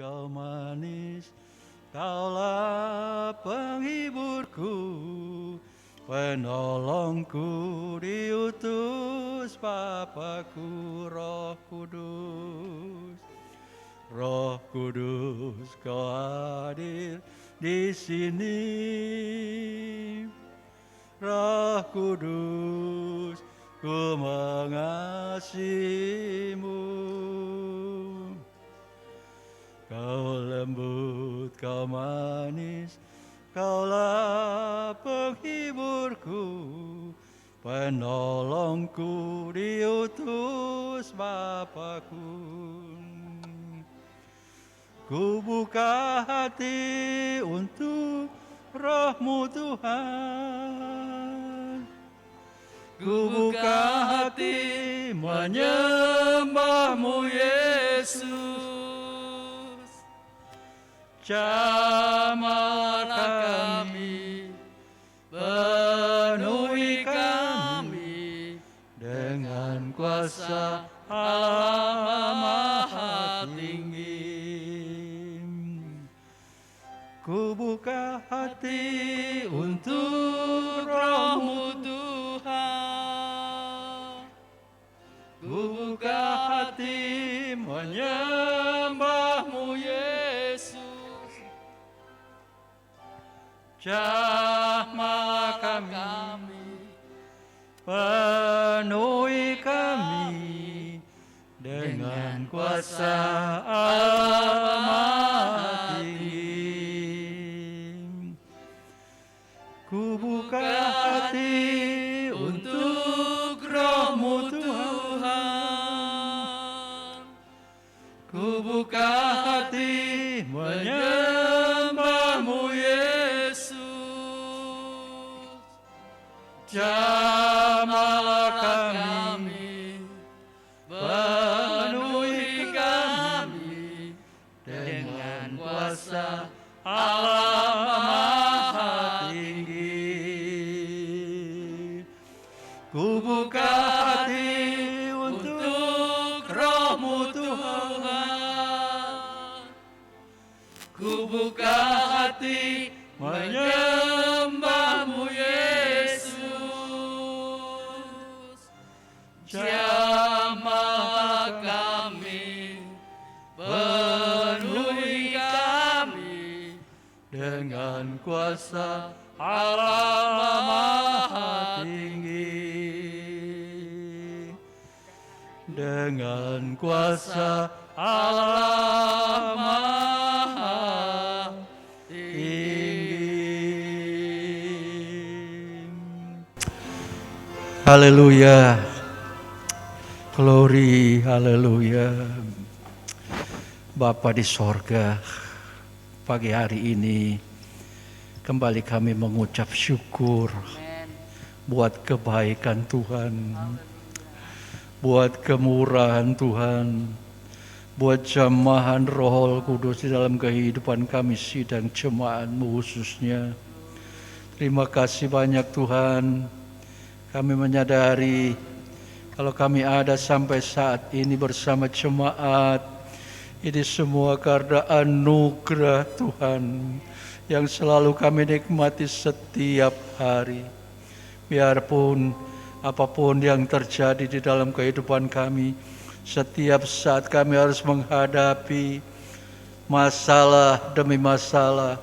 Kau manis, Kaulah penghiburku, penolongku diutus Bapa-Ku Roh Kudus. Roh Kudus, Kau hadir di sini. Roh Kudus, Ku mengasihimu. Kau lembut, Kau manis, Kaulah penghiburku, penolongku diutus Bapa-Ku. Ku buka hati untuk Roh-Mu Tuhan. Ku buka hati menyembah-Mu Yesus. Jamahlah kami, penuhi kami dengan kuasa Allah Maha Tinggi. Ku buka hati untuk Roh-Mu Tuhan. Ku buka hati menyembah-Mu Yesus. Jamahlah kami, penuhi kami dengan kuasa Allah Maha Tinggi. Ku buka hati untuk Roh-Mu Tuhan. Ku buka hati menyembah-Mu Yesus. Jamahlah kami, penuhi kami dengan kuasa Allah Maha Tinggi. Ku buka hati untuk Roh-Mu Tuhan. Ku buka hati menyembah-Mu Yesus. Jamahlah kami, penuhi kami dengan kuasa Allah Maha Tinggi. Dengan kuasa Allah Maha Tinggi. Haleluya. Glory, haleluya. Bapa di sorga, pagi hari ini kembali kami mengucap syukur buat kebaikan Tuhan, buat kemurahan Tuhan, buat jamahan Roh Kudus di dalam kehidupan kami sidang jemaat-Mu khususnya. Terima kasih banyak Tuhan. Kami menyadari kalau kami ada sampai saat ini bersama jemaat, ini semua karena anugerah Tuhan yang selalu kami nikmati setiap hari. Biarpun apapun yang terjadi di dalam kehidupan kami, setiap saat kami harus menghadapi masalah demi masalah,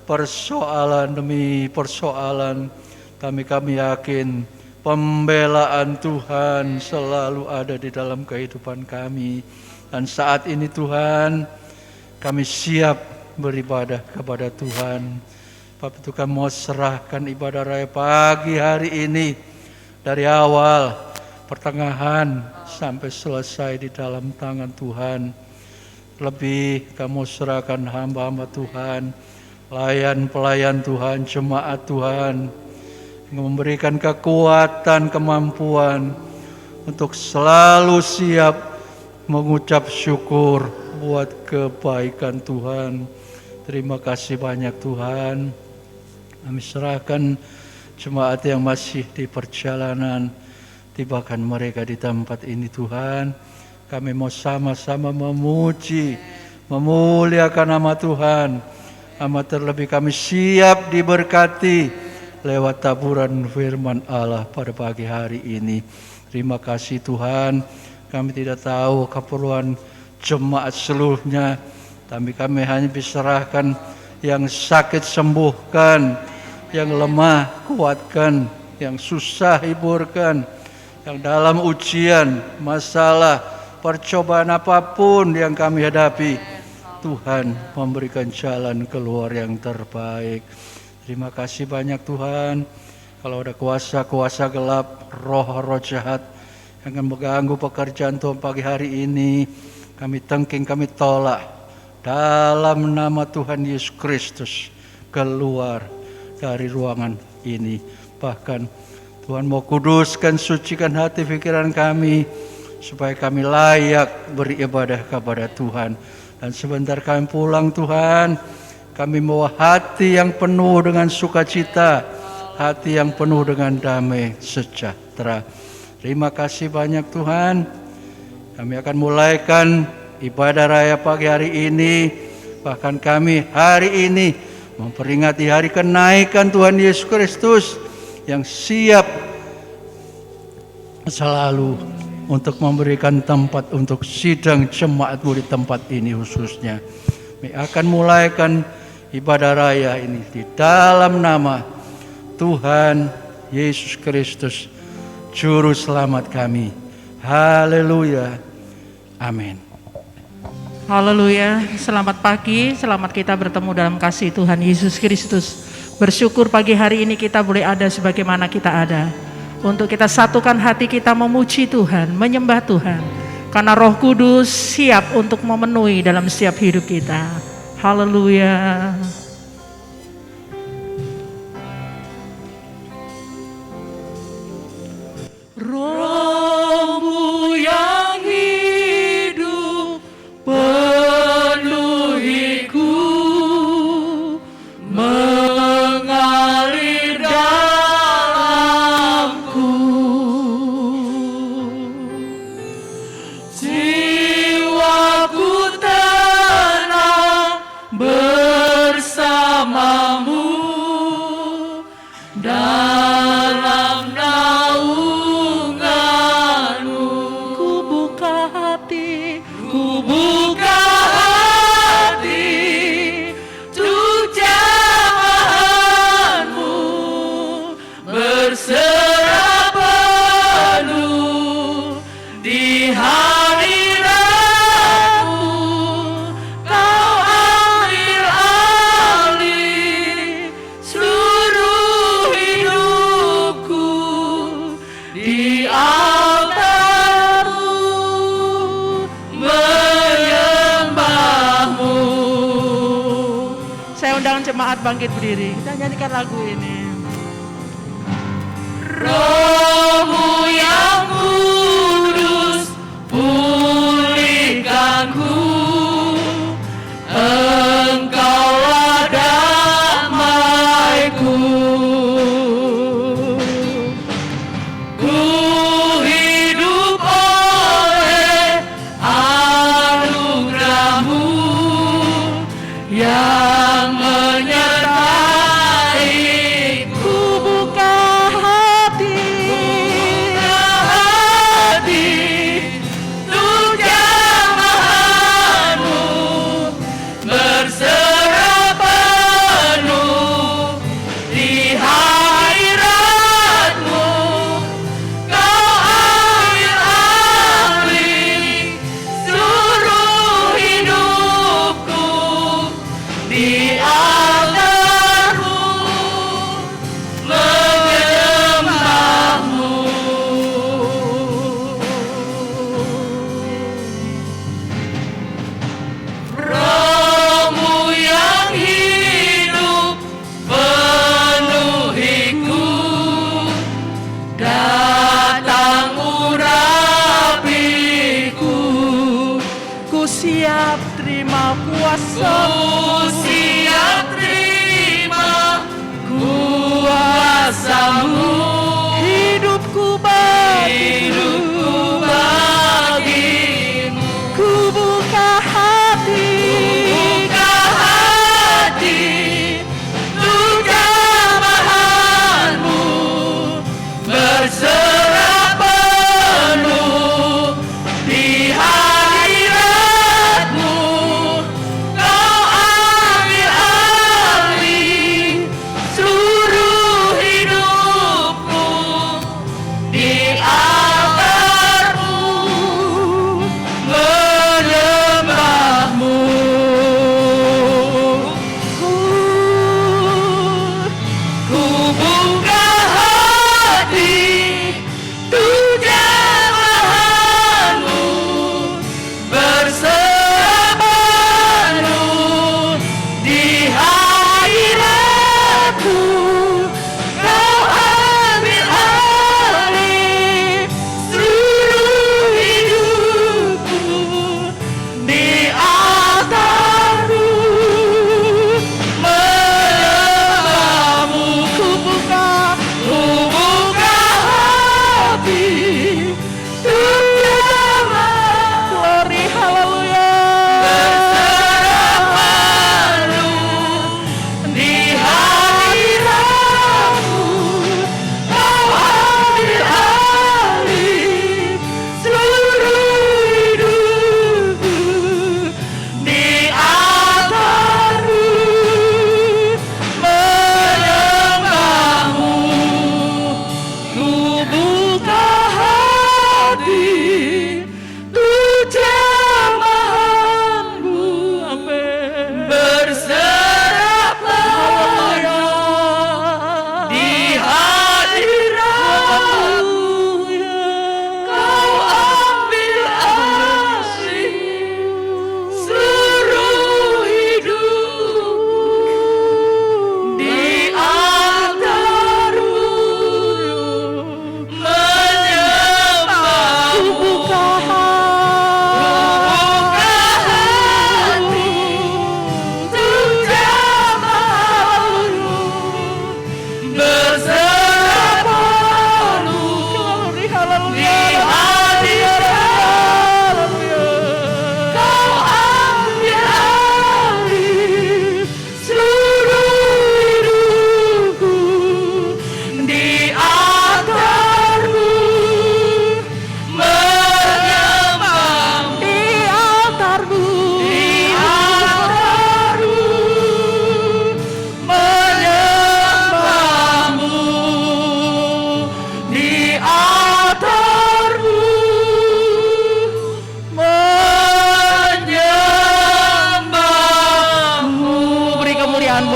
persoalan demi persoalan, kami yakin pembelaan Tuhan selalu ada di dalam kehidupan kami. Dan saat ini Tuhan, kami siap beribadah kepada Tuhan. Bapak itu kami mau serahkan ibadah raya pagi hari ini, dari awal, pertengahan, sampai selesai di dalam tangan Tuhan. Lebih kamu serahkan hamba-hamba Tuhan, pelayan Tuhan, jemaat Tuhan, yang memberikan kekuatan, kemampuan untuk selalu siap mengucap syukur buat kebaikan Tuhan. Terima kasih banyak Tuhan. Kami serahkan jemaat yang masih di perjalanan, tibakan mereka di tempat ini Tuhan. Kami mau sama-sama memuji, memuliakan nama Tuhan. Amat terlebih kami siap diberkati lewat taburan firman Allah pada pagi hari ini. Terima kasih Tuhan, kami tidak tahu keperluan jemaat seluruhnya, tapi kami hanya diserahkan yang sakit sembuhkan, yang lemah kuatkan, yang susah hiburkan, yang dalam ujian, masalah, percobaan apapun yang kami hadapi, Tuhan memberikan jalan keluar yang terbaik. Terima kasih banyak Tuhan. Kalau ada kuasa-kuasa gelap, roh-roh jahat yang akan mengganggu pekerjaan Tuhan pagi hari ini, kami tengking, kami tolak. Dalam nama Tuhan Yesus Kristus, keluar dari ruangan ini. Bahkan Tuhan mau kuduskan, sucikan hati pikiran kami, supaya kami layak beribadah kepada Tuhan. Dan sebentar kami pulang Tuhan, kami mau hati yang penuh dengan sukacita, hati yang penuh dengan damai sejahtera. Terima kasih banyak Tuhan. Kami akan mulaikan ibadah raya pagi hari ini. Bahkan kami hari ini memperingati hari kenaikan Tuhan Yesus Kristus yang siap selalu untuk memberikan tempat untuk sidang jemaatmu di tempat ini khususnya. Kami akan mulaikan ibadah raya ini di dalam nama Tuhan Yesus Kristus, Juru Selamat kami. Haleluya. Amin. Haleluya. Selamat pagi, selamat kita bertemu dalam kasih Tuhan Yesus Kristus. Bersyukur pagi hari ini kita boleh ada sebagaimana kita ada. Untuk kita satukan hati kita memuji Tuhan, menyembah Tuhan. Karena Roh Kudus siap untuk memenuhi dalam setiap hidup kita. Haleluya. Roh-Mu yang hidup penuhiku, mengalir dalamku. Jiwaku tenang bersamamu dalam naunganmu. Ku buka hati untuk jamahanmu, berserah penuh di hadiratmu. Kau ambil alih seluruh hidupku di altarmu, menyembahmu. Saya undang jemaat bangkit berdiri, kita nyanyikan lagu ini. Roh-Mu yang kudus pulihkanku, Engkaulah damaiku. Ku hidup oleh anugerah-Mu yang menyertai. Ku buka hati untuk jamahanmu, berserah penuh di hadiratmu. Kau ambil alih seluruh hidupku di altarmu, menyembahmu. Roh-Mu yang hidup penuhiku, datang urapiku. Ku siap terima kuasa, ku siap terima kuasa-Mu. Hidupku bagimu, ku buka hati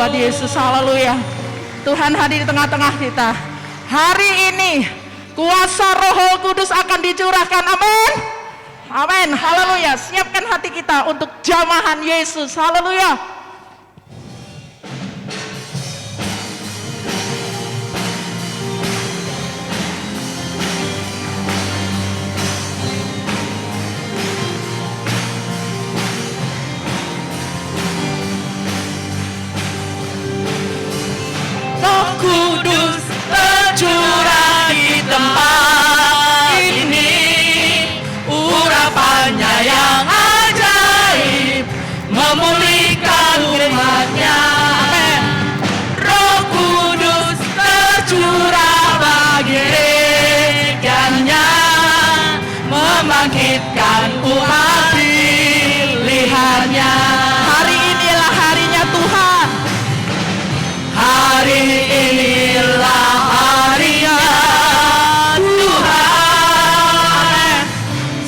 Tuhan Yesus. Haleluya. Tuhan hadir di tengah-tengah kita. Hari ini kuasa Roh Kudus akan dicurahkan. Amin. Amin. Haleluya. Siapkan hati kita untuk jamahan Yesus. Haleluya. Roh Kudus tercurah di tempat ini, urapannya yang ajaib memulihkan umatnya. Amin. Roh Kudus tercurah bagi gerejanya, membangkitkan umat pilihannya. Hari inilah harinya Tuhan. Hari inilah harinya Tuhan,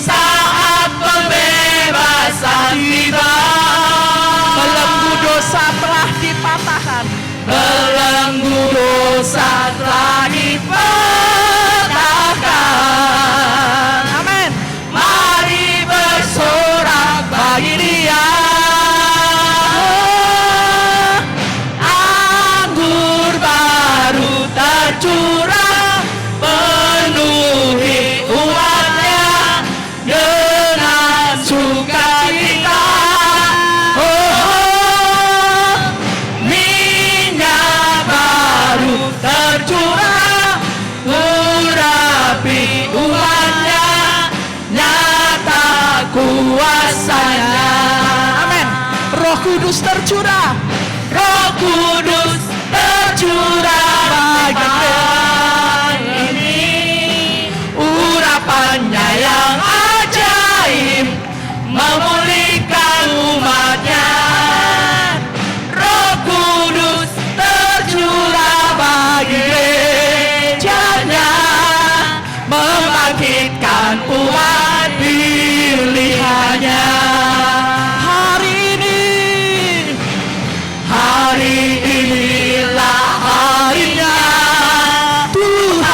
saat pembebasan tiba. Belenggu dosa telah dipatahkan, belenggu dosa telah dipatahkan. Amin. Mari bersorak bagi Dia. Tercurah penuhi umatnya dengan sukacita. Oh, minyak baru tercurah urapi umatnya, nyata kuasanya. Amin. Roh Kudus tercurah. Roh Kudus tercurah bagi ini, urapannya yang ajaib memulihkan umatnya. Roh Kudus tercurah bagi gerejanya, membangkitkan umat pilihannya. Hari inilah harinya Tuhan,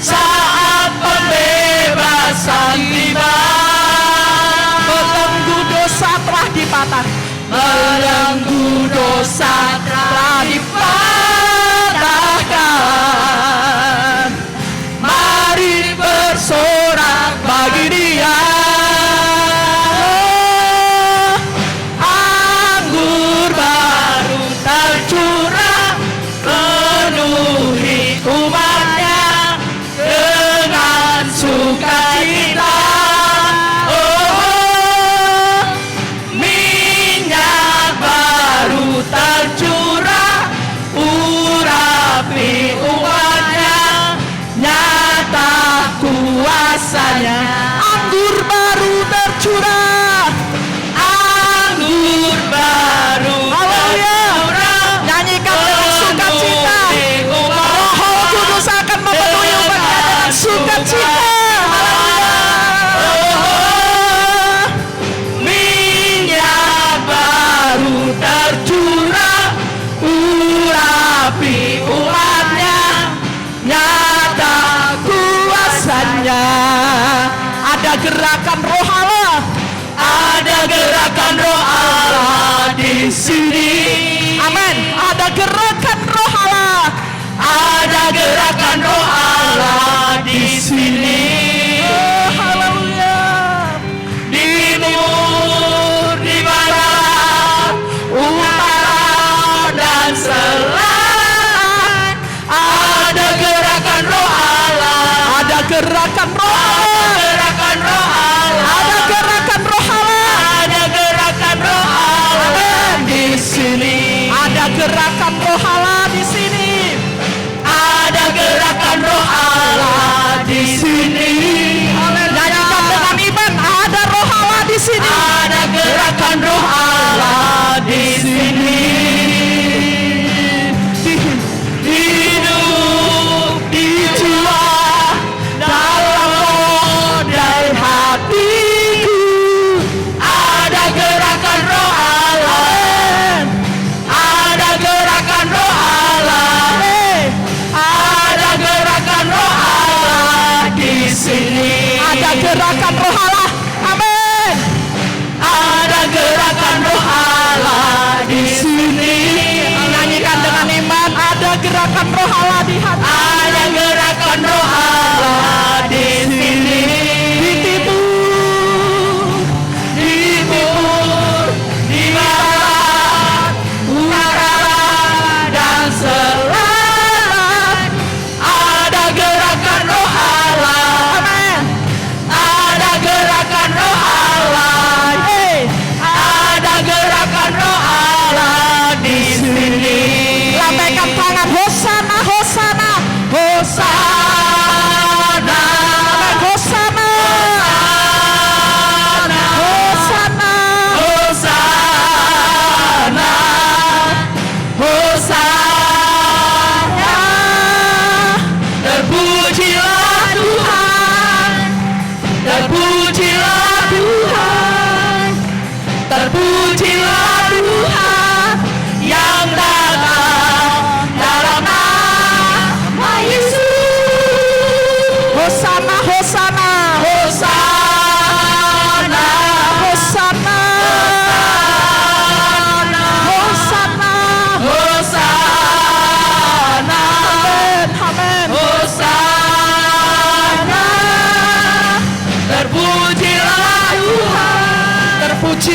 saat pembebasan tiba. Belenggu dosa telah dipatahkan, belenggu dosa telah dipatahkan. Mari bersorak bagi Dia. Tercurah penuhi umatnya dengan sukacita. Oh, minyak baru tercurah urapi umatnya, nyata kuasanya. Anggur baru tercurah, anggur baru. Nyanyikan dengan sukacita. Roh Kudus akan memenuhi umatnya dengan sukacita. Minyak baru tercurah urapi umatnya, nyata kuasanya. Ada gerakan Roh Allah, ada gerakan Roh Allah di sini. Amin. Ada gerakan Roh Allah, ada gerakan Roh Allah di sini. Oh, haleluya. Di timur, di barat, utara dan selatan, ada gerakan Roh Allah, ada gerakan Roh Allah, gerakan Roh Allah, ada gerakan Roh Allah, ada gerakan Roh Allah di sini.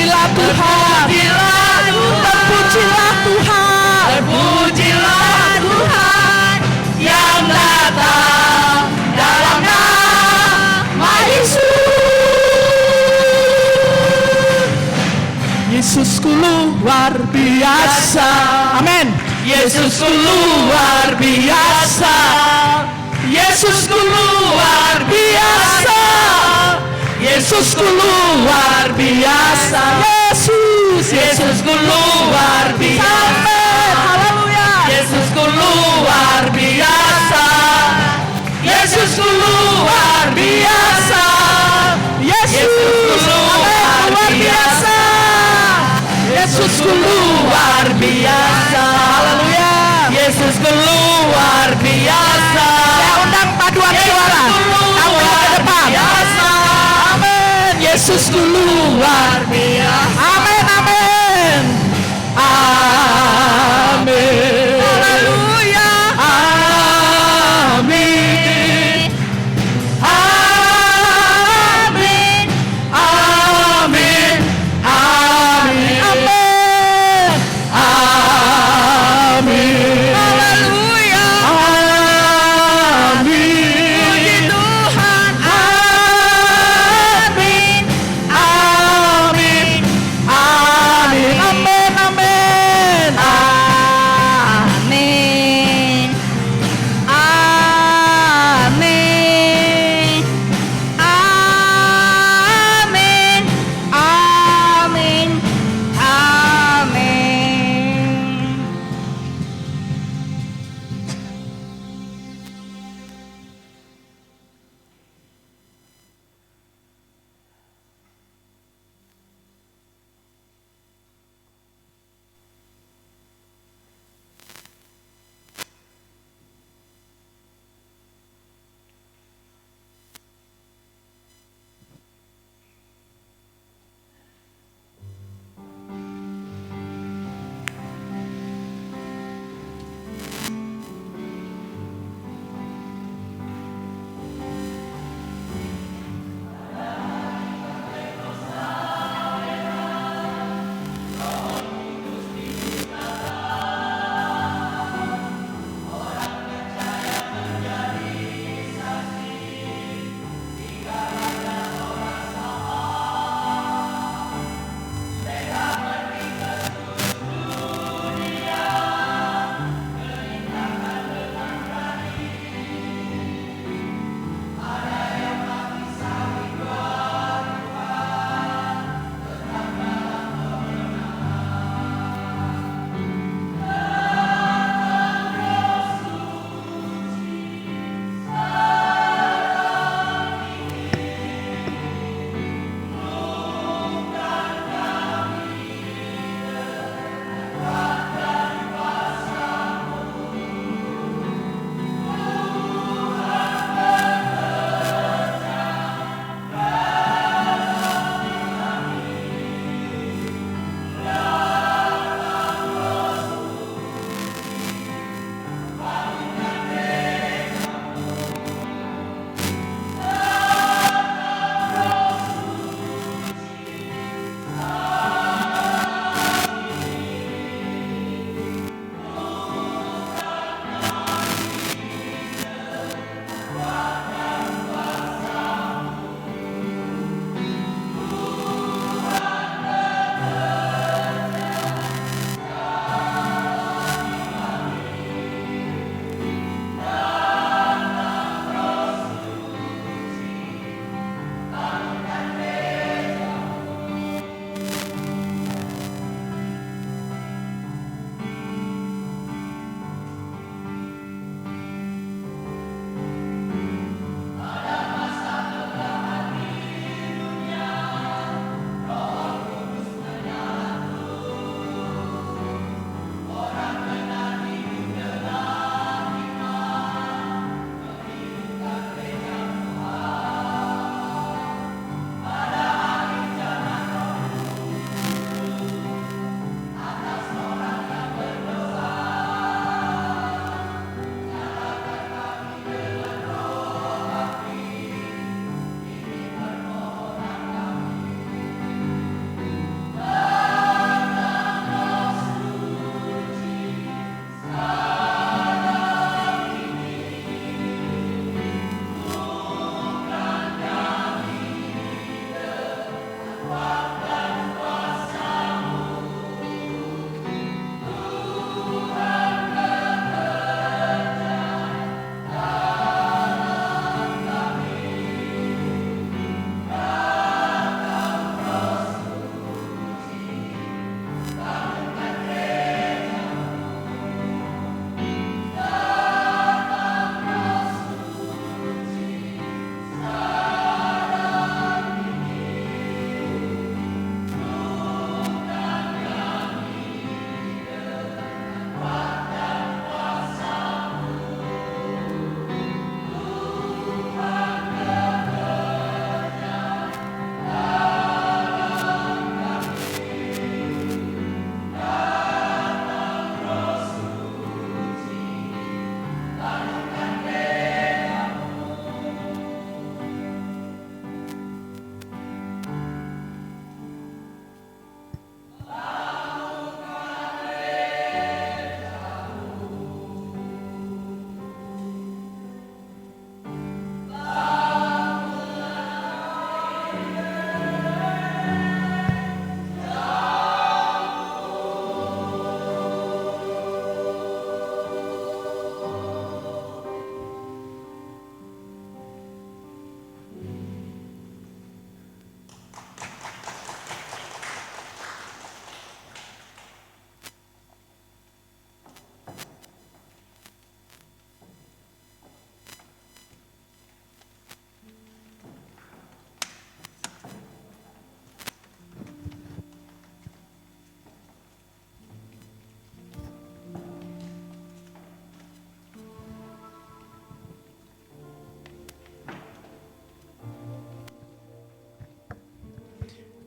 Terpujilah Tuhan. Terpujilah Tuhan. Terpujilah Tuhan yang datang dalam nama Yesus. Yesusku luar biasa. Amin. Yesusku luar biasa. Yesusku luar biasa. Yesusku luar biasa. Yesusku luar biasa. Haleluya. Yesusku luar biasa. Yesusku luar biasa. Yesusku luar biasa. Yesusku luar biasa. Haleluya. Yesusku luar biasa. Saya undang paduan suara. Tampil ke depan. Amin. Yesusku luar biasa. Amin. Amin. Amin. Haleluya. Amin. Amin. Amin. Amin. Amin. Amin. Haleluya. Amin. Tuhan. Amin. Amin.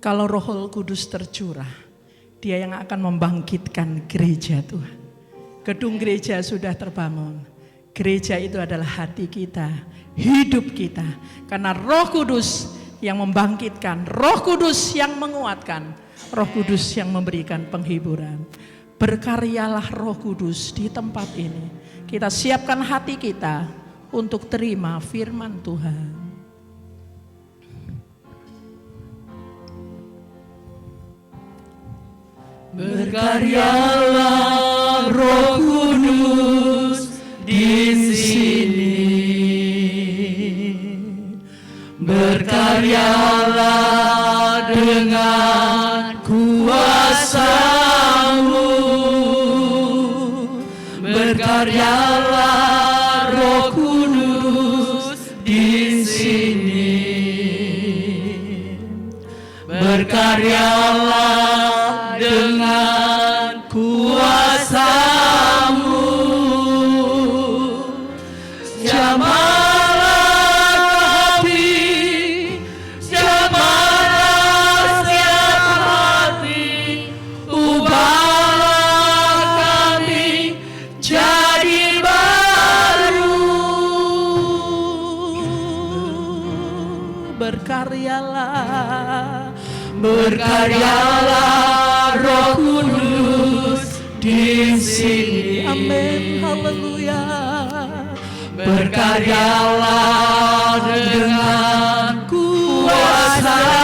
Kalau Roh Kudus tercurah, Dia yang akan membangkitkan gereja Tuhan. Gedung gereja sudah terbangun. Gereja itu adalah hati kita, hidup kita. Karena Roh Kudus yang membangkitkan, Roh Kudus yang menguatkan, Roh Kudus yang memberikan penghiburan. Berkaryalah Roh Kudus di tempat ini. Kita siapkan hati kita untuk terima firman Tuhan. Berkaryalah Roh Kudus di sini. Berkaryalah dengan kuasa-Mu. Berkaryalah Roh Kudus di sini. Berkaryalah dengan kuasa-Mu. Jamahlah kami, jamahlah setiap hati, ubahlah kami jadi baru. Berkaryalah, berkaryalah Roh Kudus di sini. Amin, haleluya. Berkaryalah dengan kuasa-Mu.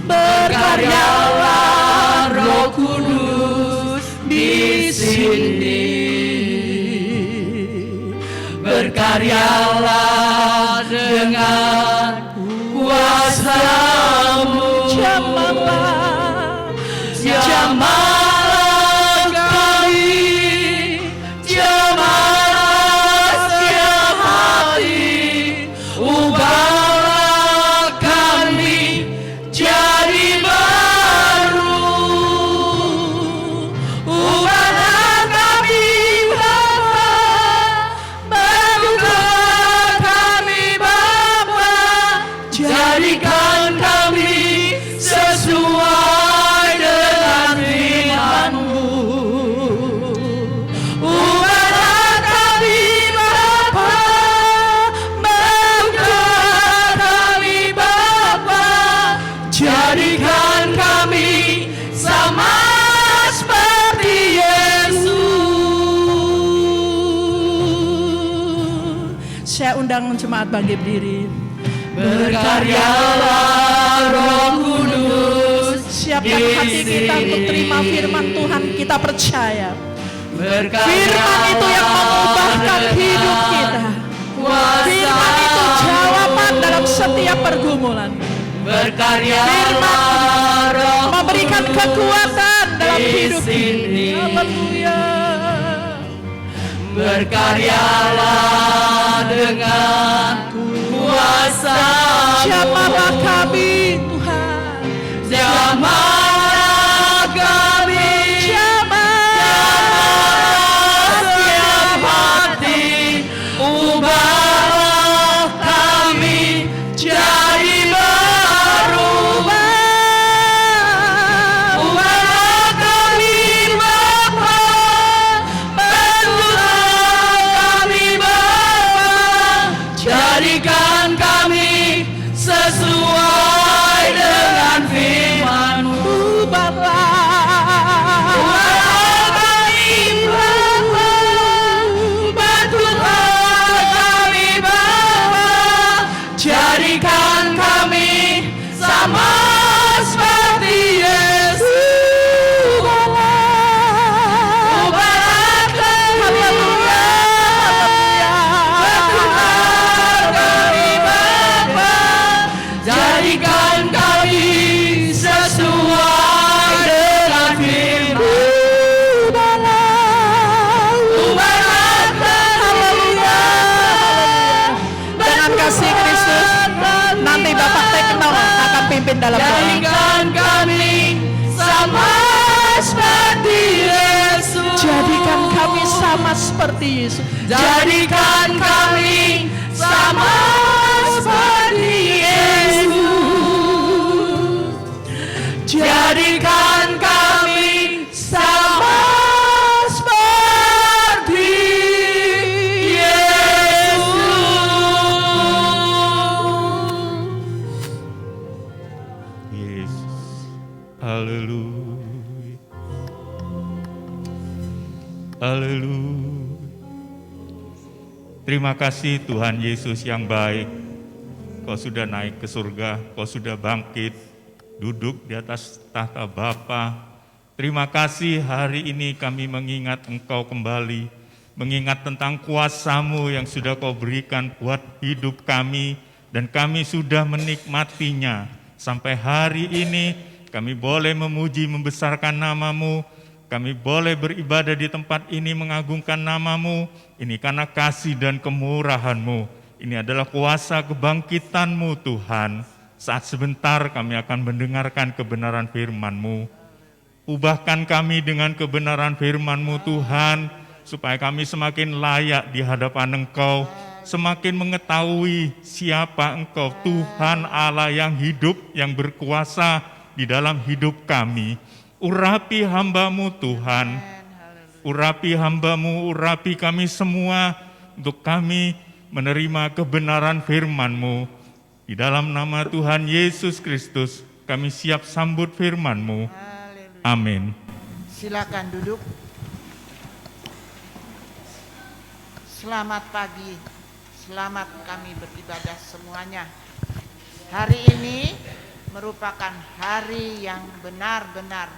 Berkaryalah Roh Kudus di sini. Berkaryalah dengan kuasa-Mu. Jamahlah kami, jamahlah setiap hati, ubahlah kami jadi baru. Ubahlah kami Bapa, bentuklah kami Bapa, jadikan kami sesuai dengan firman-Mu. Ubahlah kami Bapa, bentuklah kami Bapa, jadikan kami sama seperti Yesus. Saya undang jemaat bangkit berdiri. Berkaryalah Roh Kudus, Siapkan hati kita untuk terima firman Tuhan. Kita percaya firman itu yang mengubahkan hidup kita. Firman itu jawaban dalam setiap pergumulan. Berkaryalah Roh Memberikan kekuatan dalam di hidup sini. ini. Haleluya. Berkaryalah dengan kuasa-Mu. Jamahlah kami Tuhan. Jamahlah kami, jamahlah setiap hati, ubahlah kami jadi baru. Ubahlah kami Bapa, bentuklah kami Bapa, jadikan kami sesuai dengan firman-Mu. Ubahlah kami Bapa, bentuklah kami Bapa, jadikan kami sama seperti Yesus. Ubahlah kami, bentuklah kami Bapa, jadikan kami sesuai dengan firman. Ubahlah kami, Dengan kasih Kristus, nanti Bapak Tekno akan pimpin dalam doa. jadikan kami sama seperti Yesus. Jadikan kami sama seperti Yesus. Jadikan kami sama seperti Yesus. Yesus. Haleluya. Haleluya. Terima kasih Tuhan Yesus yang baik. Kau sudah naik ke surga, Kau sudah bangkit, duduk di atas tahta Bapa. Terima kasih hari ini kami mengingat Engkau kembali, mengingat tentang kuasa-Mu yang sudah Kau berikan buat hidup kami, dan kami sudah menikmatinya. Sampai hari ini kami boleh memuji membesarkan nama-Mu, kami boleh beribadah di tempat ini mengagungkan nama-Mu. Ini karena kasih dan kemurahan-Mu. Ini adalah kuasa kebangkitan-Mu Tuhan. Saat sebentar kami akan mendengarkan kebenaran firman-Mu. Ubahkan kami dengan kebenaran firman-Mu Tuhan, supaya kami semakin layak di hadapan Engkau, semakin mengetahui siapa Engkau, Tuhan Allah yang hidup, yang berkuasa di dalam hidup kami. Urapi hamba-Mu Tuhan, urapi hamba-Mu, urapi kami semua, untuk kami menerima kebenaran firman-Mu. Di dalam nama Tuhan Yesus Kristus, kami siap sambut firman-Mu. Amin. Silakan duduk. Selamat pagi, selamat kami beribadah semuanya. Hari ini merupakan hari yang benar-benar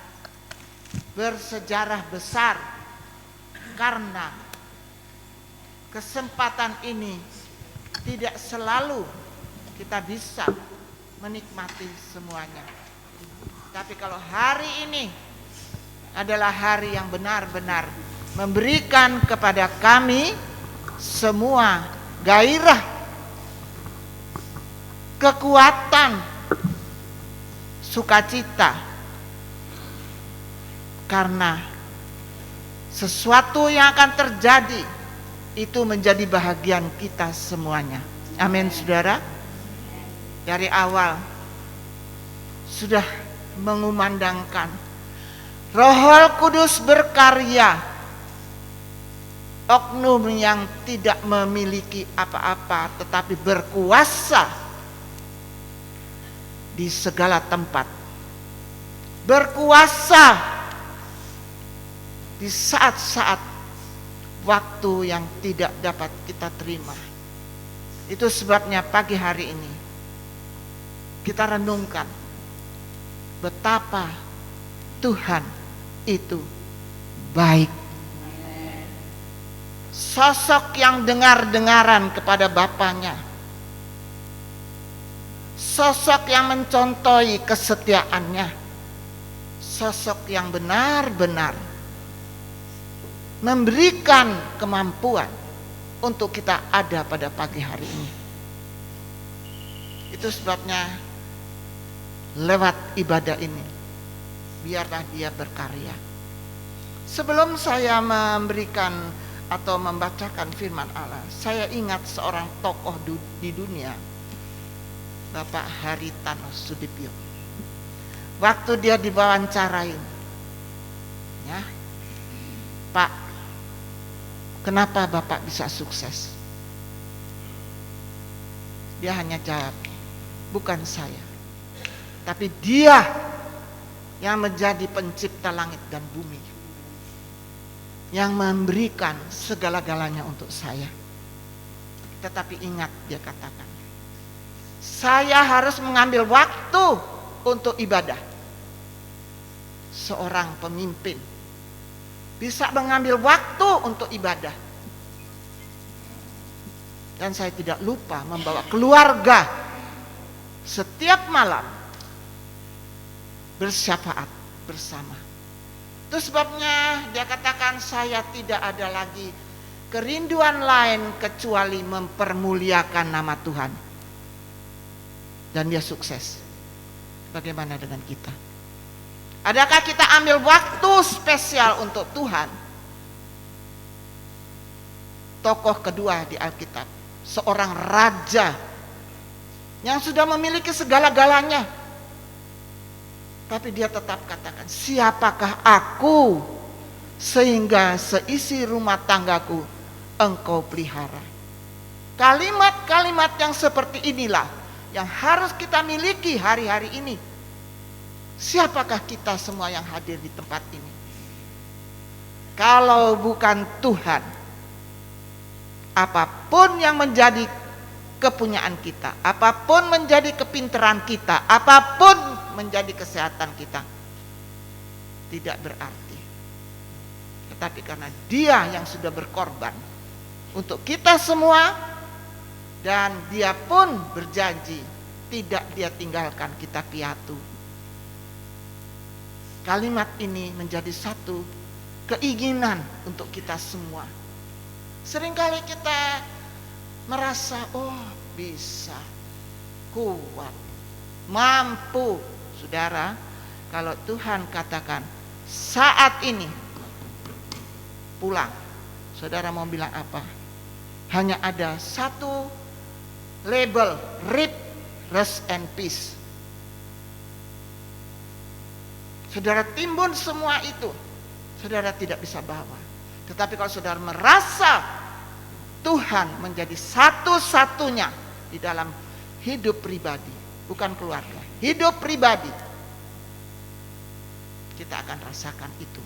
bersejarah besar, karena kesempatan ini tidak selalu kita bisa menikmati semuanya. Tapi kalau hari ini adalah hari yang benar-benar memberikan kepada kami semua gairah, kekuatan, sukacita, karena sesuatu yang akan terjadi itu menjadi bahagian kita semuanya. Amin, saudara. Dari awal sudah mengumandangkan Roh Kudus berkarya, oknum yang tidak memiliki apa-apa tetapi berkuasa di segala tempat, berkuasa di saat-saat waktu yang tidak dapat kita terima. Itu sebabnya pagi hari ini kita renungkan betapa Tuhan itu baik. Sosok yang dengar-dengaran kepada Bapaknya, sosok yang mencontohi kesetiaannya, sosok yang benar-benar memberikan kemampuan untuk kita ada pada pagi hari ini. Itu sebabnya lewat ibadah ini, biarlah Dia berkarya. Sebelum saya memberikan atau membacakan firman Allah, saya ingat seorang tokoh di dunia, Bapak Haritano Sudibyo. Waktu dia diwawancarain, ya, Pak, kenapa Bapak bisa sukses? Dia hanya jawab, bukan saya, tapi Dia yang menjadi pencipta langit dan bumi, yang memberikan segala-galanya untuk saya. Tetapi ingat, dia katakan, saya harus mengambil waktu untuk ibadah. Seorang pemimpin bisa mengambil waktu untuk ibadah. Dan saya tidak lupa membawa keluarga setiap malam bersyafaat bersama. Itu sebabnya dia katakan, saya tidak ada lagi kerinduan lain kecuali mempermuliakan nama Tuhan. Dan dia sukses. Bagaimana dengan kita? Adakah kita ambil waktu spesial untuk Tuhan? Tokoh kedua di Alkitab, seorang raja yang sudah memiliki segala-galanya, tapi dia tetap katakan, siapakah aku sehingga seisi rumah tanggaku engkau pelihara. Kalimat-kalimat yang seperti inilah yang harus kita miliki hari-hari ini. Siapakah kita semua yang hadir di tempat ini? Kalau bukan Tuhan, apapun yang menjadi kepunyaan kita, apapun menjadi kepintaran kita, apapun menjadi kesehatan kita, tidak berarti. Tetapi karena Dia yang sudah berkorban untuk kita semua, dan Dia pun berjanji tidak Dia tinggalkan kita piatu. Kalimat ini menjadi satu keinginan untuk kita semua. Seringkali kita merasa, oh bisa, kuat, mampu. Saudara, kalau Tuhan katakan saat ini pulang, saudara mau bilang apa? Hanya ada satu label, RIP, rest and peace. Saudara timbun semua itu, saudara tidak bisa bawa. Tetapi kalau saudara merasa Tuhan menjadi satu-satunya di dalam hidup pribadi, bukan keluarga, hidup pribadi, kita akan rasakan itu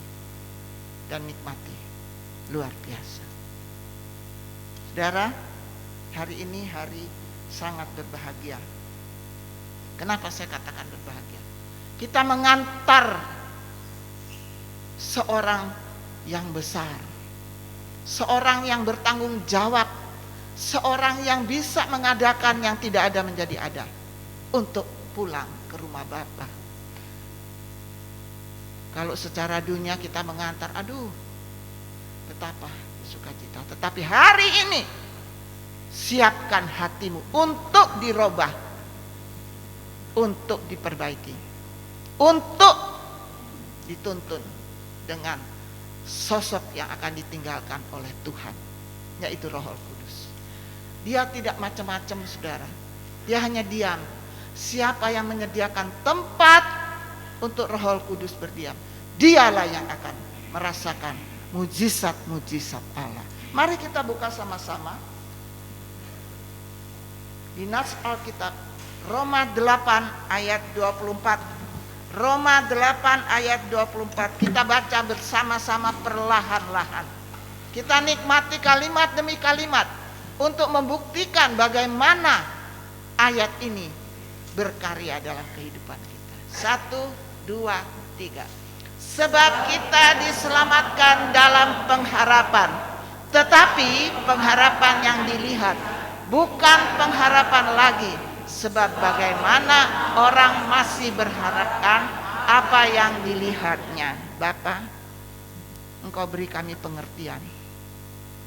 dan nikmati luar biasa. Saudara, hari ini hari sangat berbahagia. Kenapa saya katakan berbahagia? Kita mengantar seorang yang besar, seorang yang bertanggung jawab, seorang yang bisa mengadakan yang tidak ada menjadi ada, untuk pulang ke rumah Bapa. Kalau secara dunia kita mengantar, aduh, betapa sukacita. Tetapi hari ini siapkan hatimu untuk dirubah, untuk diperbaiki, untuk dituntun dengan sosok yang akan ditinggalkan oleh Tuhan, yaitu Roh Kudus. Dia tidak macam-macam, saudara. Dia hanya diam. Siapa yang menyediakan tempat untuk Roh Kudus berdiam, dialah yang akan merasakan mujizat-mujizat Allah. Mari kita buka sama-sama di Nas Alkitab, Roma 8 ayat 24. Roma 8 ayat 24. Kita baca bersama-sama perlahan-lahan. Kita nikmati kalimat demi kalimat untuk membuktikan bagaimana ayat ini berkarya dalam kehidupan kita. 1, 2, 3. Sebab kita diselamatkan dalam pengharapan, tetapi pengharapan yang dilihat bukan pengharapan lagi. Sebab bagaimana orang masih berharapkan apa yang dilihatnya. Bapa, Engkau beri kami pengertian.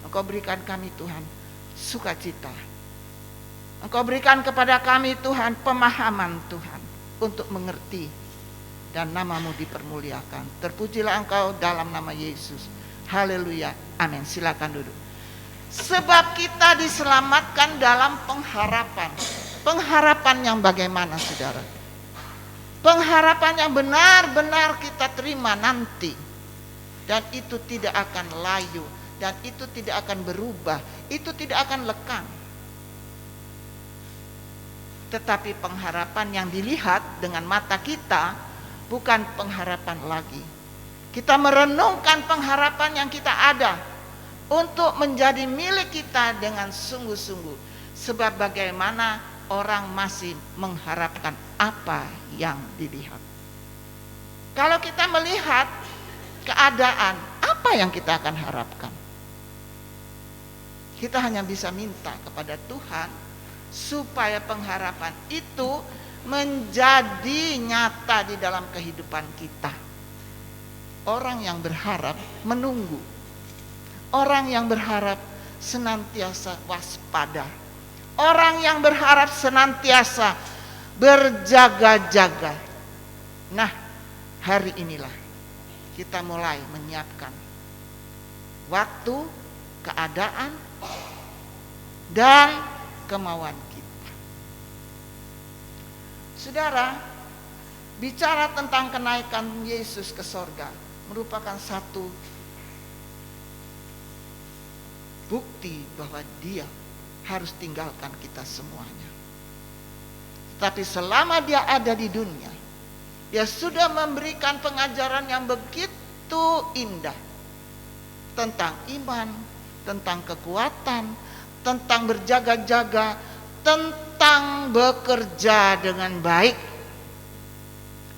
Engkau berikan kami Tuhan sukacita. Engkau berikan kepada kami Tuhan pemahaman Tuhan untuk mengerti, dan nama-Mu dipermuliakan. Terpujilah Engkau dalam nama Yesus. Haleluya. Amin. Silakan duduk. Sebab kita diselamatkan dalam pengharapan. Pengharapan yang bagaimana, saudara? Pengharapan yang benar-benar kita terima nanti. Dan itu tidak akan layu. Dan itu tidak akan berubah. Itu tidak akan lekang. Tetapi pengharapan yang dilihat dengan mata kita bukan pengharapan lagi. Kita merenungkan pengharapan yang kita ada untuk menjadi milik kita dengan sungguh-sungguh. Sebab bagaimana orang masih mengharapkan apa yang dilihat. Kalau kita melihat keadaan, apa yang kita akan harapkan? Kita hanya bisa minta kepada Tuhan supaya pengharapan itu menjadi nyata di dalam kehidupan kita. Orang yang berharap menunggu. Orang yang berharap senantiasa waspada. Orang yang berharap senantiasa berjaga-jaga. Nah, hari inilah kita mulai menyiapkan waktu, keadaan, dan kemauan kita. Saudara, bicara tentang kenaikan Yesus ke sorga merupakan satu bukti bahwa Dia harus tinggalkan kita semuanya. Tapi selama Dia ada di dunia, Dia sudah memberikan pengajaran yang begitu indah tentang iman, tentang kekuatan, tentang berjaga-jaga, tentang bekerja dengan baik.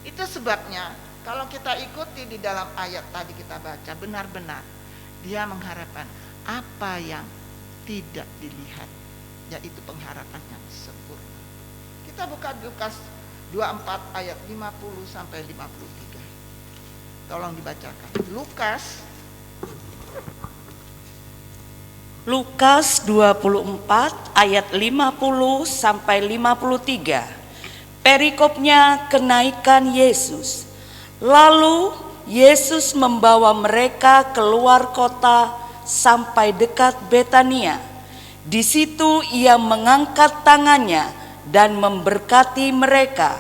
Itu sebabnya kalau kita ikuti di dalam ayat tadi kita baca, benar-benar dia mengharapkan apa yang tidak dilihat, yaitu pengharapan yang sempurna. Kita buka Lukas 24 ayat 50 sampai 53. Tolong dibacakan. Lukas 24 ayat 50 sampai 53. Perikopnya kenaikan Yesus. Lalu Yesus membawa mereka keluar kota sampai dekat Betania. Di situ ia mengangkat tangannya dan memberkati mereka.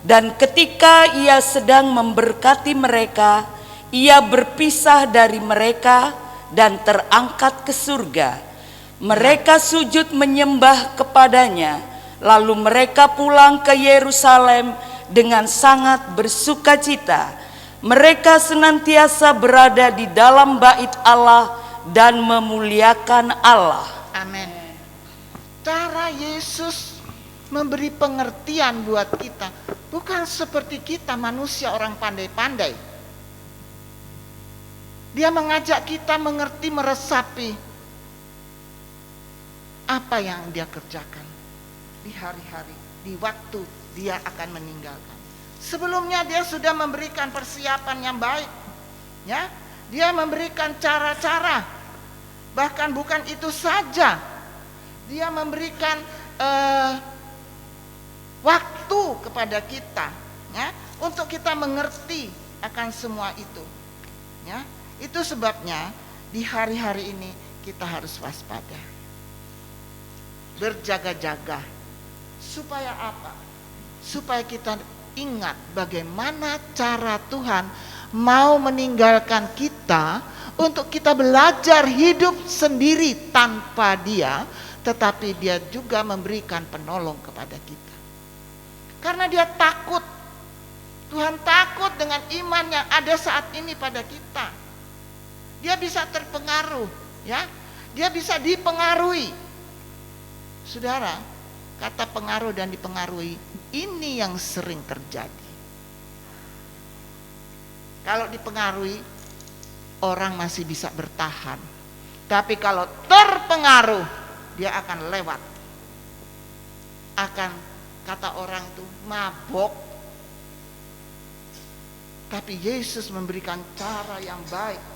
Dan ketika ia sedang memberkati mereka, ia berpisah dari mereka dan terangkat ke surga. Mereka sujud menyembah kepadanya, lalu mereka pulang ke Yerusalem dengan sangat bersukacita. Mereka senantiasa berada di dalam bait Allah dan memuliakan Allah. Amin. Cara Yesus memberi pengertian buat kita, bukan seperti kita manusia orang pandai-pandai. Dia mengajak kita mengerti, meresapi apa yang dia kerjakan di hari-hari, di waktu dia akan meninggalkan. Sebelumnya dia sudah memberikan persiapan yang baik, ya. Dia memberikan cara-cara. Bahkan bukan itu saja, dia memberikan waktu kepada kita, ya, untuk kita mengerti akan semua itu, ya. Itu sebabnya di hari-hari ini kita harus waspada, berjaga-jaga. Supaya apa? Supaya kita ingat bagaimana cara Tuhan mau meninggalkan kita untuk kita belajar hidup sendiri tanpa Dia, tetapi Dia juga memberikan penolong kepada kita. Karena dia takut. Tuhan takut dengan iman yang ada saat ini pada kita. Dia bisa terpengaruh, ya. Dia bisa dipengaruhi. Saudara, kata pengaruh dan dipengaruhi ini yang sering terjadi. Kalau dipengaruhi, orang masih bisa bertahan. Tapi kalau terpengaruh, dia akan lewat. Akan, kata orang tuh, mabok. Tapi Yesus memberikan cara yang baik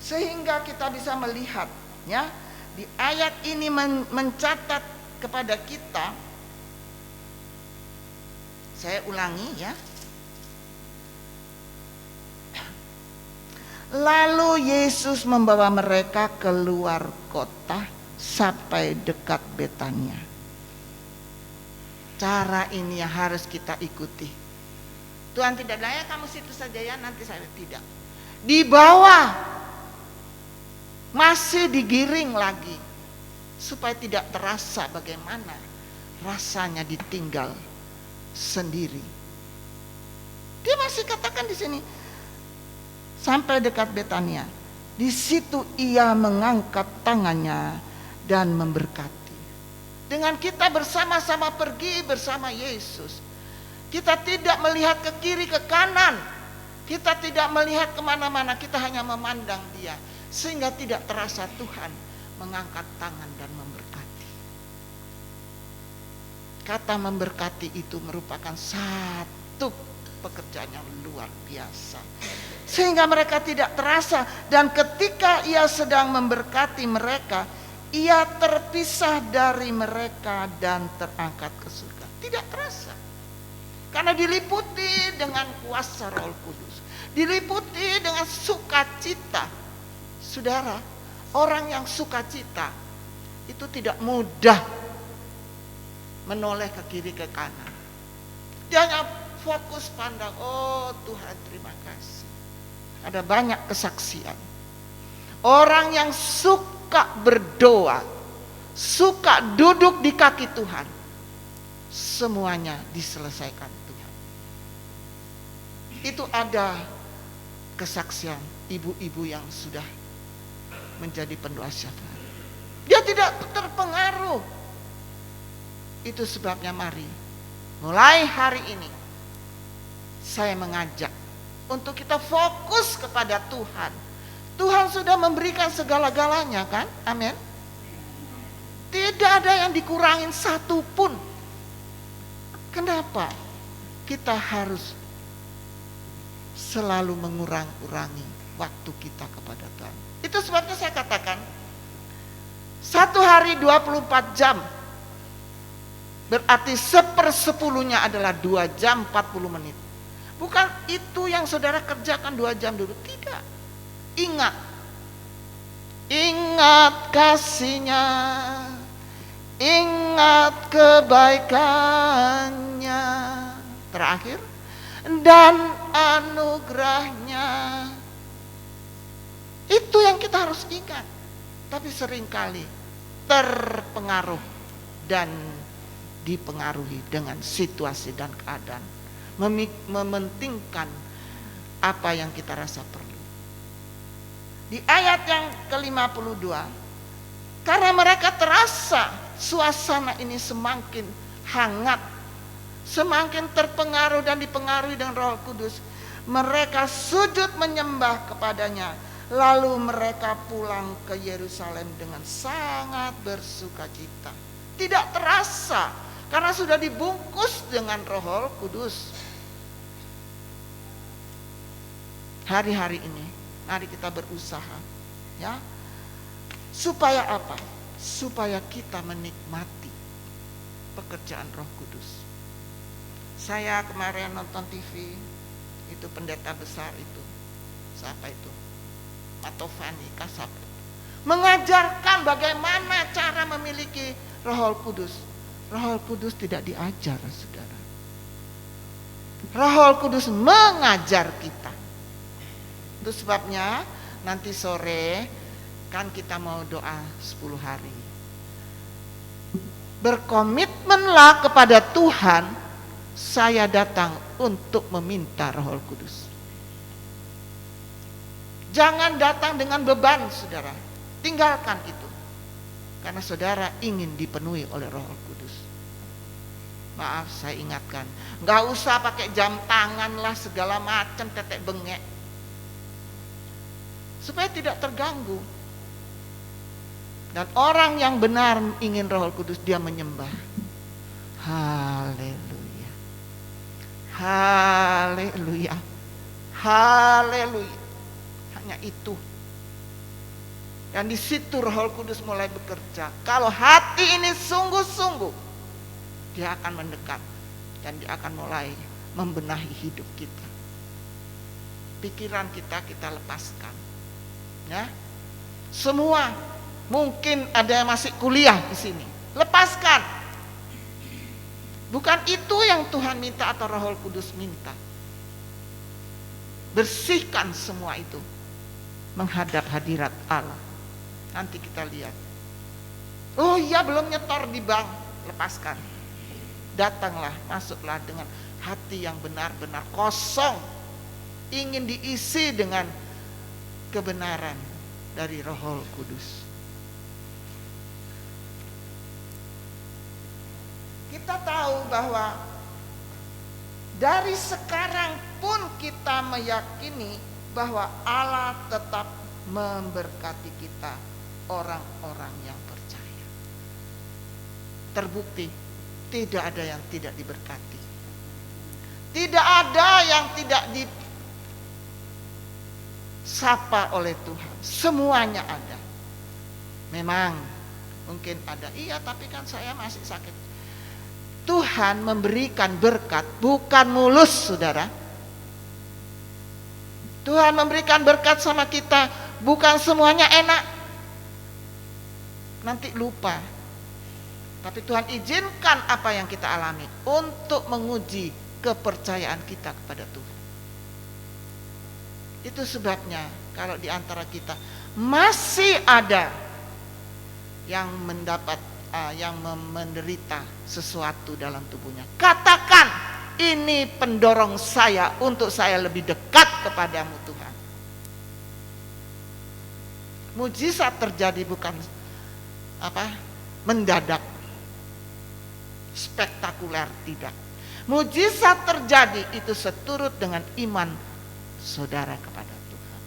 sehingga kita bisa melihat, ya, di ayat ini mencatat kepada kita. Saya ulangi, ya. Lalu Yesus membawa mereka keluar kota sampai dekat Betania. Cara ini yang harus kita ikuti. Tuhan tidak bilang, ya kamu situ saja ya, nanti saya tidak. Di bawah masih digiring lagi supaya tidak terasa bagaimana rasanya ditinggal sendiri. Dia masih katakan di sini sampai dekat Betania. Di situ ia mengangkat tangannya dan memberkati. Dengan kita bersama-sama pergi bersama Yesus, kita tidak melihat ke kiri ke kanan, kita tidak melihat kemana-mana, kita hanya memandang Dia, sehingga tidak terasa Tuhan mengangkat tangan dan memberkati. Kata memberkati itu merupakan satu pekerjaan yang luar biasa, sehingga mereka tidak terasa. Dan ketika ia sedang memberkati mereka, ia terpisah dari mereka dan terangkat ke surga. Tidak terasa, karena diliputi dengan kuasa Roh Kudus, diliputi dengan sukacita. Saudara, orang yang sukacita itu tidak mudah menoleh ke kiri ke kanan. Dia hanya fokus pandang, oh Tuhan terima kasih. Ada banyak kesaksian orang yang suka berdoa, suka duduk di kaki Tuhan, semuanya diselesaikan Tuhan. Itu ada kesaksian ibu-ibu yang sudah menjadi pendoa syafaat. Dia tidak terpengaruh. Itu sebabnya mari mulai hari ini saya mengajak untuk kita fokus kepada Tuhan. Tuhan sudah memberikan segala-galanya kan? Amin. Tidak ada yang dikurangin satu pun. Kenapa kita harus selalu mengurangi waktu kita kepada Tuhan? Itu sebabnya saya katakan satu hari 24 jam, berarti 1/10-nya adalah 2 jam 40 menit. Bukan itu yang saudara kerjakan 2 jam dulu, tidak. Ingat kasih-Nya, ingat kebaikannya, terakhir, dan anugerahnya. Itu yang kita harus ingat. Tapi seringkali terpengaruh dan dipengaruhi dengan situasi dan keadaan, mementingkan apa yang kita rasa perlu. Di ayat yang ke-52, karena mereka terasa suasana ini semakin hangat, semakin terpengaruh dan dipengaruhi dengan Roh Kudus, mereka sujud menyembah kepadanya. Lalu mereka pulang ke Yerusalem dengan sangat bersukacita. Tidak terasa karena sudah dibungkus dengan Roh Kudus. Hari-hari ini mari kita berusaha, ya. Supaya apa? Supaya kita menikmati pekerjaan Roh Kudus. Saya kemarin nonton TV, itu pendeta besar itu, siapa itu? Matovani Kasab, mengajarkan bagaimana cara memiliki Roh Kudus. Roh Kudus tidak diajar, saudara. Roh Kudus mengajar kita. Itu sebabnya nanti sore kan kita mau doa 10 hari. Berkomitmenlah kepada Tuhan, saya datang untuk meminta Roh Kudus. Jangan datang dengan beban, saudara. Tinggalkan itu. Karena saudara ingin dipenuhi oleh Roh Kudus. Maaf, saya ingatkan. Gak usah pakai jam tangan lah, segala macam tetek bengek. Supaya tidak terganggu. Dan orang yang benar ingin Roh Kudus, dia menyembah. Haleluya. Haleluya. Haleluya. Hanya itu. Dan di situ Roh Kudus mulai bekerja. Kalau hati ini sungguh-sungguh, dia akan mendekat dan dia akan mulai membenahi hidup kita. Pikiran kita lepaskan. Ya. Semua, mungkin ada yang masih kuliah di sini. Lepaskan. Bukan itu yang Tuhan minta atau Roh Kudus minta. Bersihkan semua itu menghadap hadirat Allah. Nanti kita lihat. Oh iya, belum nyetor di bank, lepaskan. Datanglah, masuklah dengan hati yang benar-benar kosong, ingin diisi dengan kebenaran dari Roh Kudus. Kita tahu bahwa dari sekarang pun kita meyakini bahwa Allah tetap memberkati kita, orang-orang yang percaya. Terbukti tidak ada yang tidak diberkati. Tidak ada yang tidak disapa oleh Tuhan. Semuanya ada. Memang mungkin ada, iya tapi kan saya masih sakit. Tuhan memberikan berkat bukan mulus, saudara. Tuhan memberikan berkat sama kita, bukan semuanya enak. Nanti lupa. Tapi Tuhan izinkan apa yang kita alami untuk menguji kepercayaan kita kepada Tuhan. Itu sebabnya kalau di antara kita masih ada yang mendapat, yang menderita sesuatu dalam tubuhnya, katakan ini pendorong saya untuk saya lebih dekat kepadamu Tuhan. Mujizat terjadi bukan mendadak, spektakuler, tidak. Mujizat terjadi itu seturut dengan iman saudara kepada Tuhan.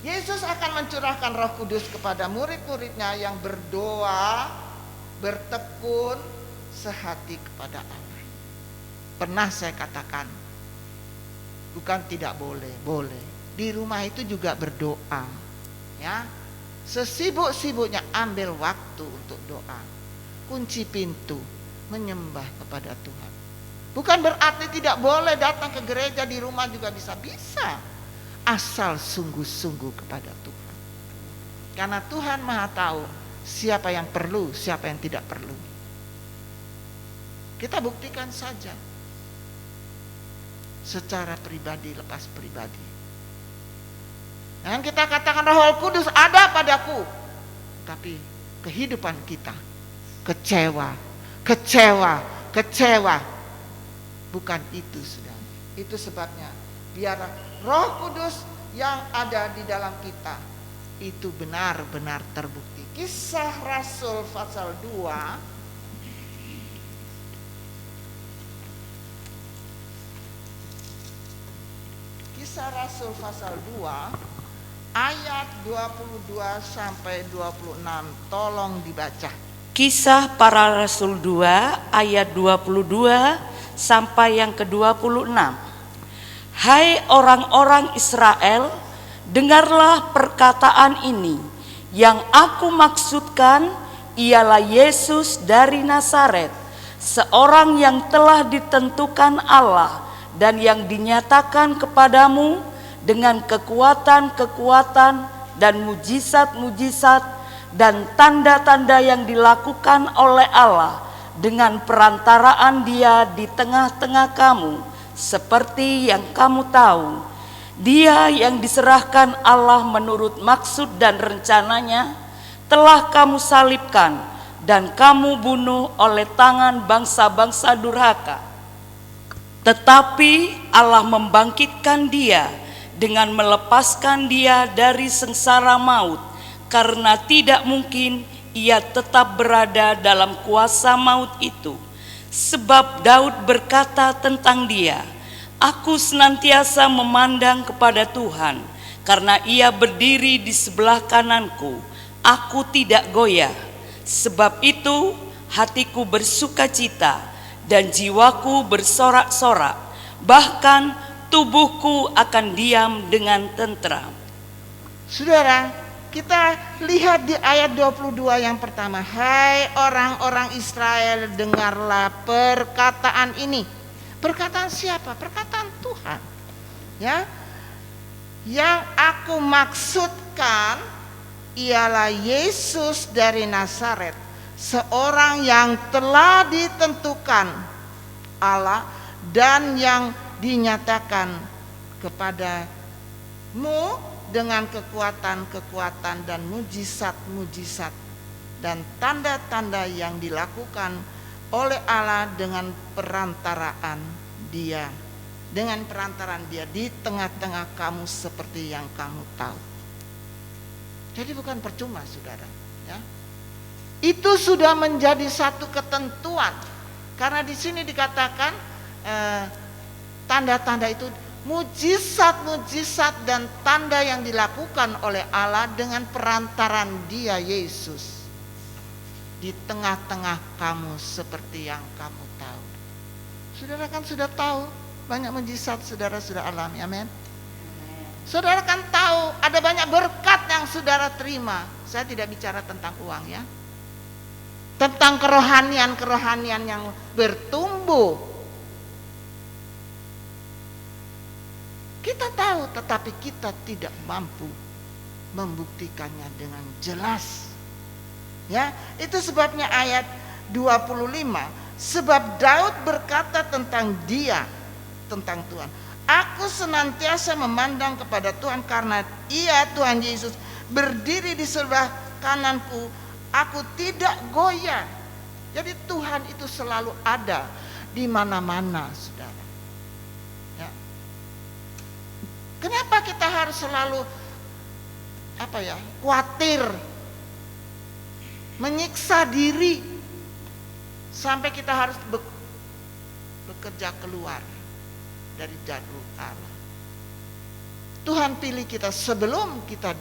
Yesus akan mencurahkan Roh Kudus kepada murid-muridnya yang berdoa, bertekun sehati kepada Allah. Pernah saya katakan, bukan tidak boleh, boleh. Di rumah itu juga berdoa, ya. Sesibuk-sibuknya ambil waktu untuk doa. Kunci pintu, menyembah kepada Tuhan. Bukan berarti tidak boleh datang ke gereja, di rumah juga bisa. Asal sungguh-sungguh kepada Tuhan. Karena Tuhan Maha tahu siapa yang perlu, siapa yang tidak perlu. Kita buktikan saja secara pribadi, lepas pribadi. Dan kita katakan Roh Kudus ada padaku, tapi kehidupan kita kecewa. Bukan itu, saudara. Itu sebabnya biar Roh Kudus yang ada di dalam kita itu benar-benar terbukti. Kisah Rasul pasal 2 Kisah Rasul pasal 2 ayat 22 sampai 26. Tolong dibaca. Kisah Para Rasul 2 ayat 22 sampai yang ke-26. Hai orang-orang Israel, dengarlah perkataan ini. Yang aku maksudkan ialah Yesus dari Nazaret, seorang yang telah ditentukan Allah dan yang dinyatakan kepadamu dengan kekuatan-kekuatan dan mujizat-mujizat dan tanda-tanda yang dilakukan oleh Allah dengan perantaraan Dia di tengah-tengah kamu, seperti yang kamu tahu. Dia yang diserahkan Allah menurut maksud dan rencananya telah kamu salibkan dan kamu bunuh oleh tangan bangsa-bangsa durhaka. Tetapi Allah membangkitkan Dia dengan melepaskan Dia dari sengsara maut, karena tidak mungkin Ia tetap berada dalam kuasa maut itu. Sebab Daud berkata tentang Dia, aku senantiasa memandang kepada Tuhan, karena Ia berdiri di sebelah kananku, aku tidak goyah. Sebab itu hatiku bersukacita dan jiwaku bersorak-sorak, bahkan tubuhku akan diam dengan tentram. Saudara, kita lihat di ayat 22 yang pertama. Hai orang-orang Israel, dengarlah perkataan ini. Perkataan siapa? Perkataan Tuhan. Ya. Yang aku maksudkan ialah Yesus dari Nazaret, seorang yang telah ditentukan Allah dan yang dinyatakan kepadamu dengan kekuatan-kekuatan dan mujizat-mujizat dan tanda-tanda yang dilakukan oleh Allah dengan perantaraan Dia. Dengan perantaraan Dia di tengah-tengah kamu, seperti yang kamu tahu. Jadi bukan percuma, saudara, ya. Itu sudah menjadi satu ketentuan. Karena di sini dikatakan tanda-tanda itu mujizat-mujizat dan tanda yang dilakukan oleh Allah dengan perantaran Dia, Yesus, di tengah-tengah kamu, seperti yang kamu tahu. Saudara kan sudah tahu banyak mujizat saudara sudah alami, amin. Saudara kan tahu ada banyak berkat yang saudara terima. Saya tidak bicara tentang uang, ya, tentang kerohanian yang bertumbuh. Kita tahu, tetapi kita tidak mampu membuktikannya dengan jelas. Ya, itu sebabnya ayat 25. Sebab Daud berkata tentang Dia, tentang Tuhan, aku senantiasa memandang kepada Tuhan, karena Ia, Tuhan Yesus, berdiri di sebelah kananku, aku tidak goyah. Jadi Tuhan itu selalu ada. di mana-mana, saudara. Ya. Kenapa kita harus selalu khawatir, menyiksa diri sampai kita harus bekerja keluar dari jalur Allah. Tuhan pilih kita sebelum kita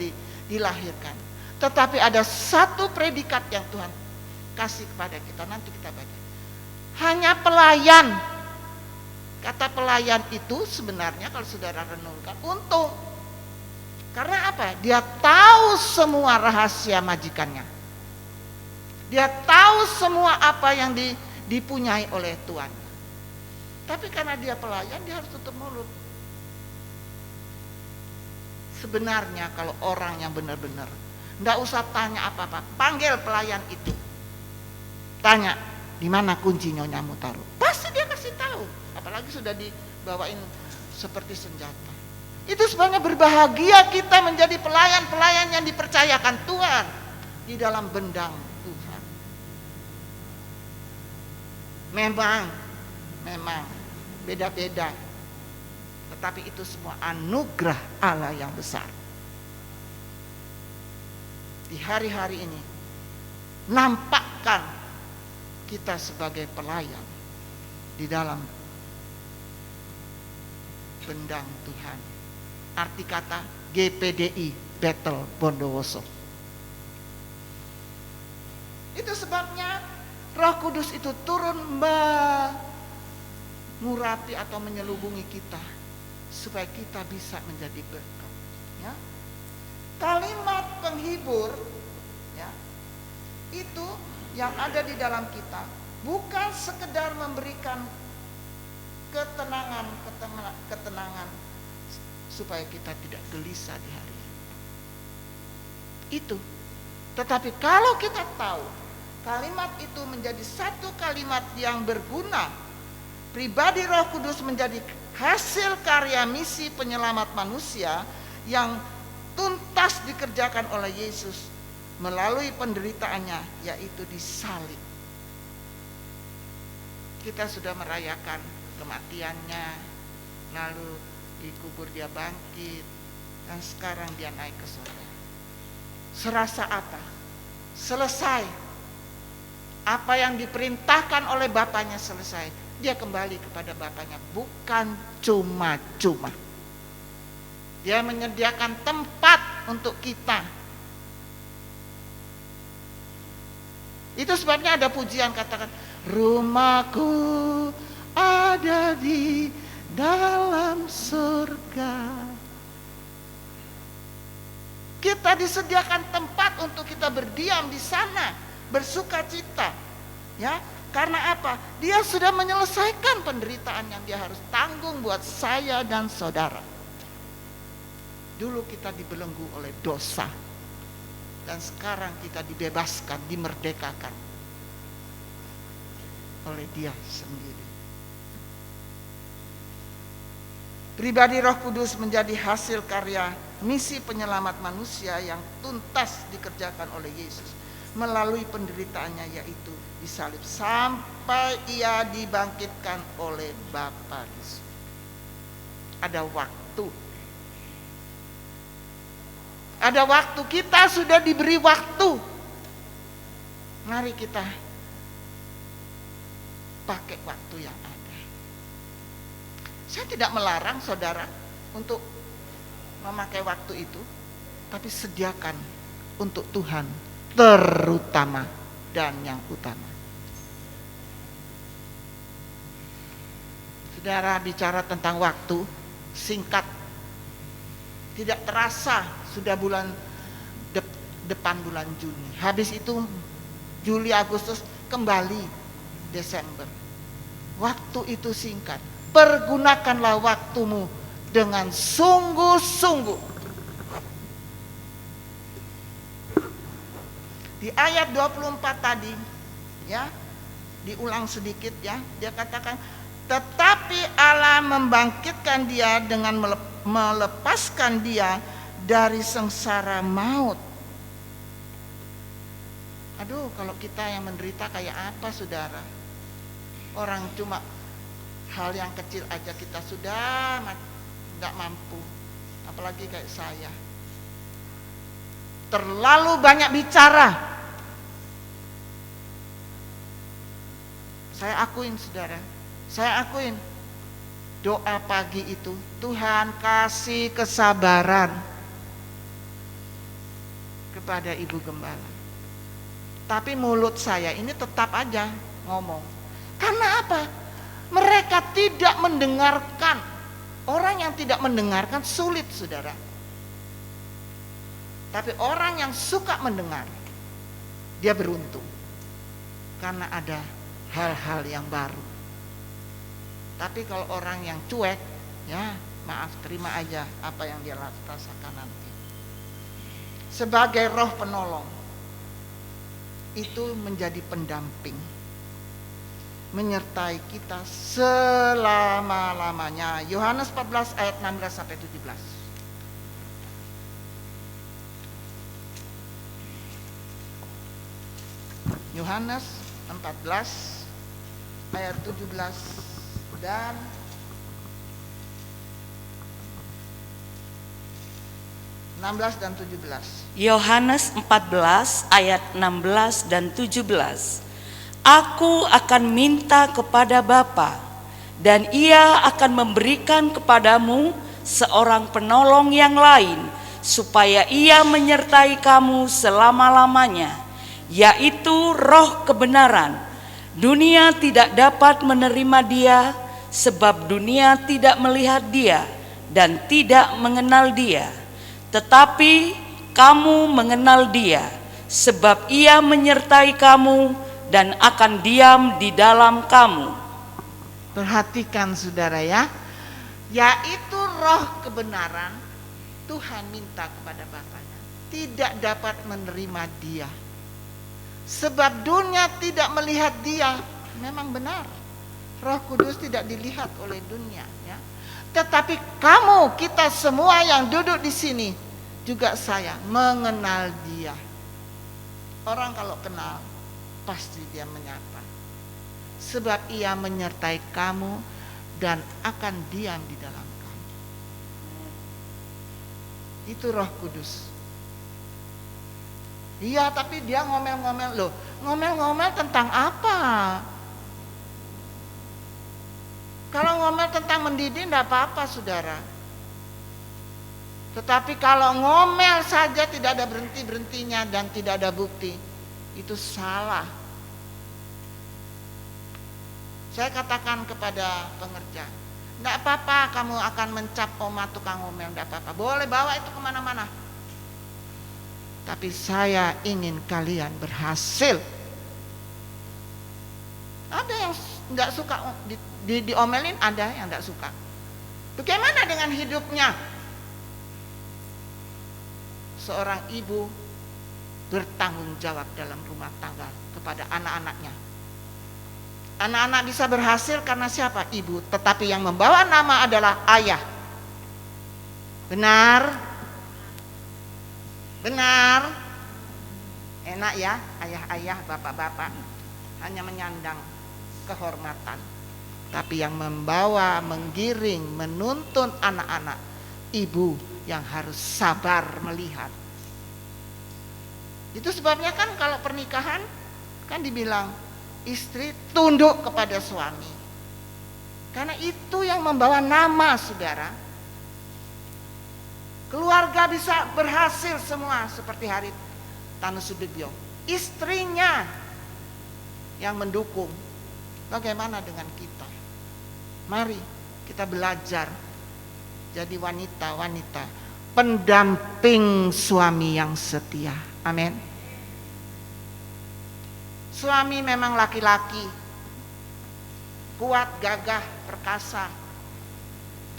dilahirkan. Tetapi ada satu predikat yang Tuhan kasih kepada kita, nanti kita baca. Hanya pelayan. Kata pelayan itu sebenarnya kalau saudara renungkan untung. Karena apa? Dia tahu semua rahasia majikannya. Dia tahu semua apa yang dipunyai oleh Tuhan. Tapi karena dia pelayan, dia harus tutup mulut. Sebenarnya kalau orang yang benar-benar, enggak usah tanya apa-apa, panggil pelayan itu. Tanya, di mana kunci nyonyamu taruh? Pasti dia kasih tahu. Apalagi sudah dibawain seperti senjata. Itu sebenarnya berbahagia kita menjadi pelayan-pelayan yang dipercayakan Tuhan di dalam bendang Tuhan. Memang beda-beda. Tetapi itu semua anugerah Allah yang besar. Di hari-hari ini nampakkan kita sebagai pelayan di dalam bendang Tuhan. Arti kata GPDI, Battle Bondowoso. Itu sebabnya Roh Kudus itu turun mengurapi atau menyelubungi kita supaya kita bisa menjadi berkat. Ya. Kalimat penghibur, ya, itu yang ada di dalam kita bukan sekedar memberikan ketenangan supaya kita tidak gelisah di hari ini. Itu. Tetapi kalau kita tahu kalimat itu menjadi satu kalimat yang berguna, pribadi Roh Kudus menjadi hasil karya misi penyelamat manusia yang tuntas dikerjakan oleh Yesus melalui penderitaannya, yaitu disalib. Kita sudah merayakan kematiannya, lalu dikubur dia bangkit, dan sekarang dia naik ke surga. Serasa apa? Selesai. Apa yang diperintahkan oleh Bapaknya selesai. Dia kembali kepada Bapaknya, bukan cuma-cuma. Dia menyediakan tempat untuk kita. Itu sebabnya ada pujian katakan, rumahku ada di dalam surga. Kita disediakan tempat untuk kita berdiam di sana, bersuka cita. Ya, karena apa? Dia sudah menyelesaikan penderitaan yang dia harus tanggung buat saya dan saudara. Dulu kita dibelenggu oleh dosa, dan sekarang kita dibebaskan, dimerdekakan oleh Dia sendiri. Pribadi Roh Kudus menjadi hasil karya misi penyelamat manusia yang tuntas dikerjakan oleh Yesus melalui penderitaannya, yaitu disalib sampai Ia dibangkitkan oleh Bapa di surga. Ada waktu. Ada waktu, kita sudah diberi waktu. Mari kita pakai waktu yang ada. Saya tidak melarang saudara untuk memakai waktu itu, tapi sediakan untuk Tuhan terutama dan yang utama. Saudara bicara tentang waktu singkat, tidak terasa sudah depan bulan Juni. Habis itu Juli, Agustus, kembali Desember. Waktu itu singkat. Pergunakanlah waktumu dengan sungguh-sungguh. Di ayat 24 tadi, ya, diulang sedikit ya, dia katakan, tetapi Allah membangkitkan dia dengan melepaskan dia dari sengsara maut. Aduh, kalau kita yang menderita kayak apa, saudara? Orang cuma Hal yang kecil aja kita sudah tidak mampu, apalagi kayak saya. Terlalu banyak bicara. Saya akuin saudara, saya akuin doa pagi itu, Tuhan kasih kesabaran kepada Ibu Gembala. Tapi mulut saya ini tetap aja ngomong. Karena apa? Mereka tidak mendengarkan. Orang yang tidak mendengarkan sulit saudara. Tapi orang yang suka mendengar, dia beruntung. Karena ada hal-hal yang baru. Tapi kalau orang yang cuek, ya maaf, terima aja apa yang dia rasakan nanti. Sebagai roh penolong, itu menjadi pendamping, menyertai kita selama-lamanya. Yohanes 14 ayat 16 sampai 17. Yohanes 14 ayat 17 dan 16 dan 17. Yohanes 14 ayat 16 dan 17. Aku akan minta kepada Bapa, dan Ia akan memberikan kepadamu seorang penolong yang lain, supaya Ia menyertai kamu selama-lamanya, yaitu Roh kebenaran. Dunia tidak dapat menerima Dia, sebab dunia tidak melihat Dia dan tidak mengenal Dia. Tetapi kamu mengenal Dia, sebab Ia menyertai kamu dan akan diam di dalam kamu. Perhatikan saudara ya, yaitu Roh kebenaran. Tuhan minta kepada Bapaknya, tidak dapat menerima Dia, sebab dunia tidak melihat Dia. Memang benar, Roh Kudus tidak dilihat oleh dunia ya. Tetapi kamu, kita semua yang duduk di sini, juga saya mengenal Dia. Orang kalau kenal pasti dia menyapa, sebab Ia menyertai kamu dan akan diam di dalam kamu. Itu Roh Kudus. Iya, tapi dia ngomel-ngomel. Loh, ngomel-ngomel tentang apa? Kalau ngomel tentang mendidik enggak apa-apa saudara. Tetapi kalau ngomel saja tidak ada berhenti-berhentinya dan tidak ada bukti, itu salah. Saya katakan kepada pengerja, enggak apa-apa kamu akan mencap oma tukang ngomel, enggak apa-apa. Boleh bawa itu kemana-mana. Tapi saya ingin kalian berhasil. Ada yang enggak suka diomelin, ada yang enggak suka. Bagaimana dengan hidupnya? Seorang ibu bertanggung jawab dalam rumah tangga kepada anak-anaknya. Anak-anak bisa berhasil karena siapa? Ibu. Tetapi yang membawa nama adalah ayah. Benar? Benar? Enak ya ayah-ayah, bapak-bapak hanya menyandang kehormatan. Tapi yang membawa, menggiring, menuntun anak-anak, ibu yang harus sabar melihat. Itu sebabnya kan kalau pernikahan kan dibilang istri tunduk kepada suami. Karena itu yang membawa nama saudara. Keluarga bisa berhasil semua seperti hari Tanu Sudibyo. Istrinya yang mendukung. Bagaimana dengan kita? Mari kita belajar jadi wanita-wanita pendamping suami yang setia. Amin. Suami memang laki-laki, kuat, gagah, perkasa.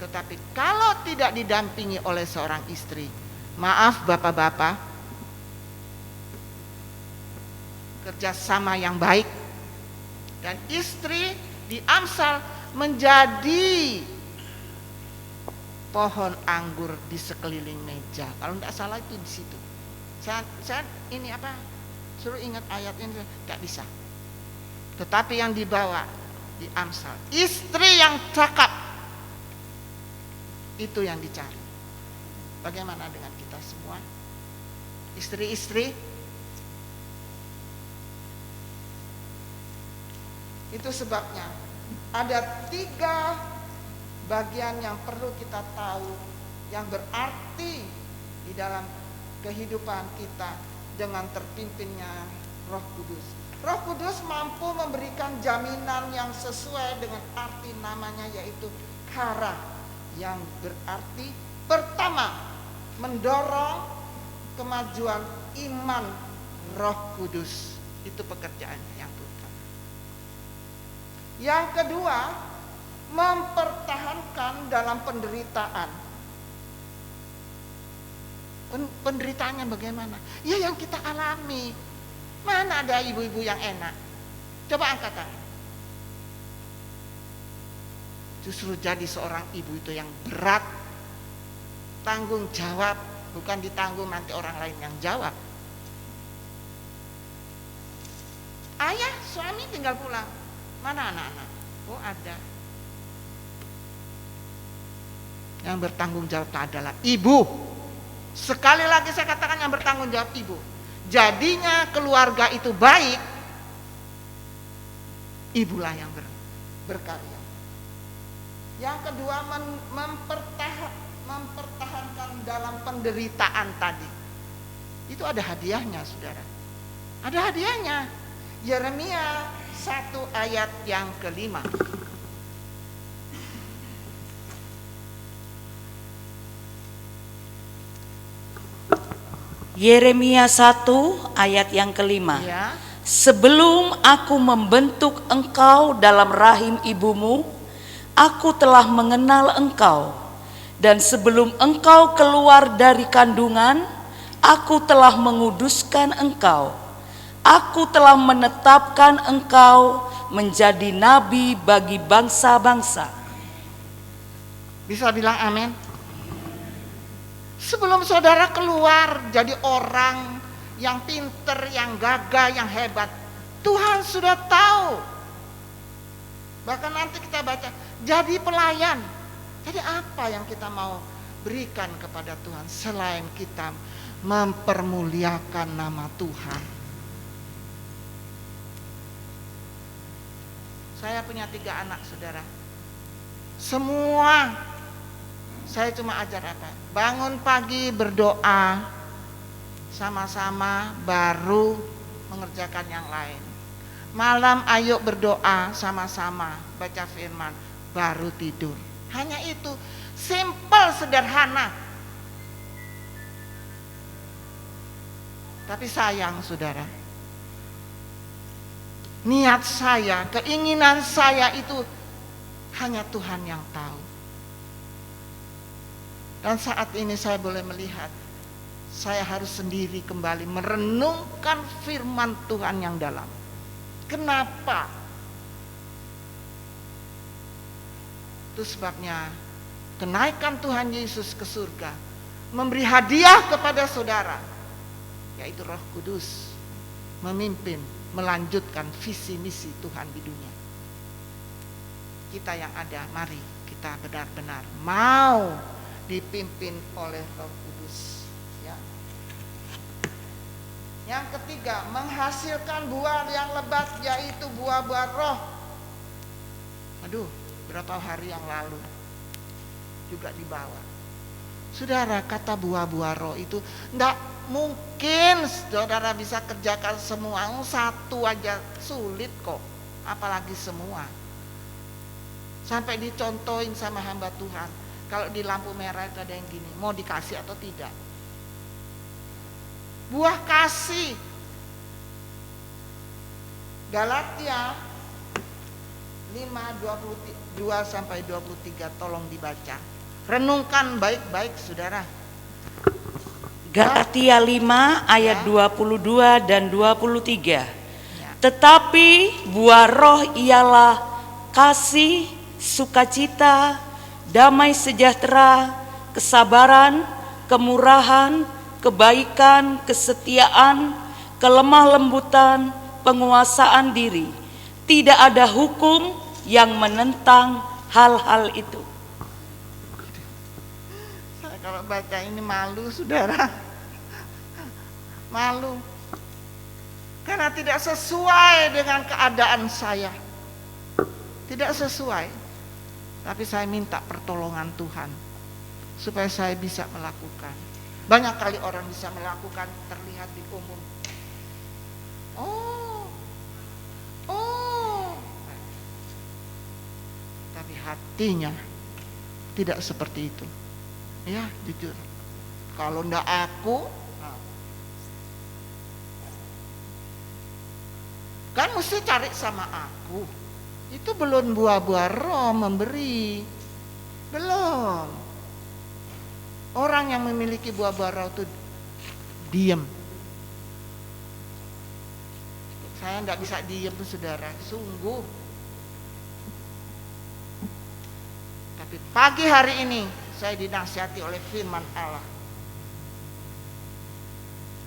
Tetapi kalau tidak didampingi oleh seorang istri, maaf bapak-bapak, kerjasama yang baik, dan istri di Amsal menjadi pohon anggur di sekeliling meja. Kalau tidak salah itu di situ. Saya ini apa? Suruh ingat ayat ini, tidak bisa. Tetapi yang dibawa di Amsal. Istri yang cakap, itu yang dicari. Bagaimana dengan kita semua? Istri-istri, itu sebabnya ada 3 bagian yang perlu kita tahu, yang berarti di dalam kehidupan kita dengan terpimpinnya Roh Kudus. Roh Kudus mampu memberikan jaminan yang sesuai dengan arti namanya, yaitu kara, yang berarti pertama mendorong kemajuan iman Roh Kudus. Itu pekerjaannya yang pertama. Yang kedua, mempertahankan dalam penderitaan. Penderitaannya bagaimana? Ya yang kita alami. Mana ada ibu-ibu yang enak? Coba angkat tangan. Justru jadi seorang ibu itu yang berat. Tanggung jawab, bukan ditanggung nanti orang lain yang jawab. Ayah, suami tinggal pulang. Mana anak-anak? Oh ada. Yang bertanggung jawab adalah ibu. Sekali lagi saya katakan, yang bertanggung jawab ibu. Jadinya keluarga itu baik, ibulah yang berkarya. Yang kedua, mempertahankan dalam penderitaan tadi. Itu ada hadiahnya, saudara. Ada hadiahnya. Yeremia 1 ayat yang ke-5. Yeremia 1 ayat yang ke-5. Ya. Sebelum aku membentuk engkau dalam rahim ibumu, aku telah mengenal engkau. Dan sebelum engkau keluar dari kandungan, aku telah menguduskan engkau. Aku telah menetapkan engkau menjadi nabi bagi bangsa-bangsa. Bisa bilang amin? Sebelum saudara keluar jadi orang yang pinter, yang gagah, yang hebat, Tuhan sudah tahu. Bahkan nanti kita baca, jadi pelayan. Jadi apa yang kita mau berikan kepada Tuhan selain kita mempermuliakan nama Tuhan? Saya punya 3 anak, saudara. Semua saya cuma ajar apa? Bangun pagi berdoa sama-sama, baru mengerjakan yang lain. Malam ayo berdoa sama-sama, baca firman, baru tidur. Hanya itu, simple, sederhana. Tapi sayang, saudara, niat saya, keinginan saya itu hanya Tuhan yang tahu. Dan saat ini saya boleh melihat, saya harus sendiri kembali merenungkan firman Tuhan yang dalam. Kenapa? Itu sebabnya kenaikan Tuhan Yesus ke surga memberi hadiah kepada saudara, yaitu Roh Kudus, memimpin, melanjutkan visi misi Tuhan di dunia. Kita yang ada, mari kita benar-benar mau dipimpin oleh Roh Kudus, ya. Yang ketiga, menghasilkan buah yang lebat, yaitu buah-buah roh. Aduh, berapa hari yang lalu juga dibawa. Saudara, kata buah-buah roh itu enggak mungkin saudara bisa kerjakan semua. Satu aja sulit kok, apalagi semua. Sampai dicontohin sama hamba Tuhan. Kalau di lampu merah itu ada yang gini, mau dikasih atau tidak? Buah kasih. Galatia 5:22-23, tolong dibaca. Renungkan baik-baik, saudara. Galatia 5 ayat 22 dan 23. Ya. Tetapi buah roh ialah kasih, sukacita, damai sejahtera, kesabaran, kemurahan, kebaikan, kesetiaan, kelemah lembutan, penguasaan diri. Tidak ada hukum yang menentang hal-hal itu. Saya kalau baca ini malu, saudara. Malu. Karena tidak sesuai dengan keadaan saya. Tidak sesuai. Tapi saya minta pertolongan Tuhan supaya saya bisa melakukan. Banyak kali orang bisa melakukan, terlihat di umum. Tapi hatinya tidak seperti itu. Ya, jujur. Kalau ndak aku, kan mesti cari sama aku. Itu belum buah-buah roh memberi. Belum. Orang yang memiliki buah-buah roh itu diam. Saya enggak bisa diam, saudara, sungguh. Tapi pagi hari ini saya dinasihati oleh firman Allah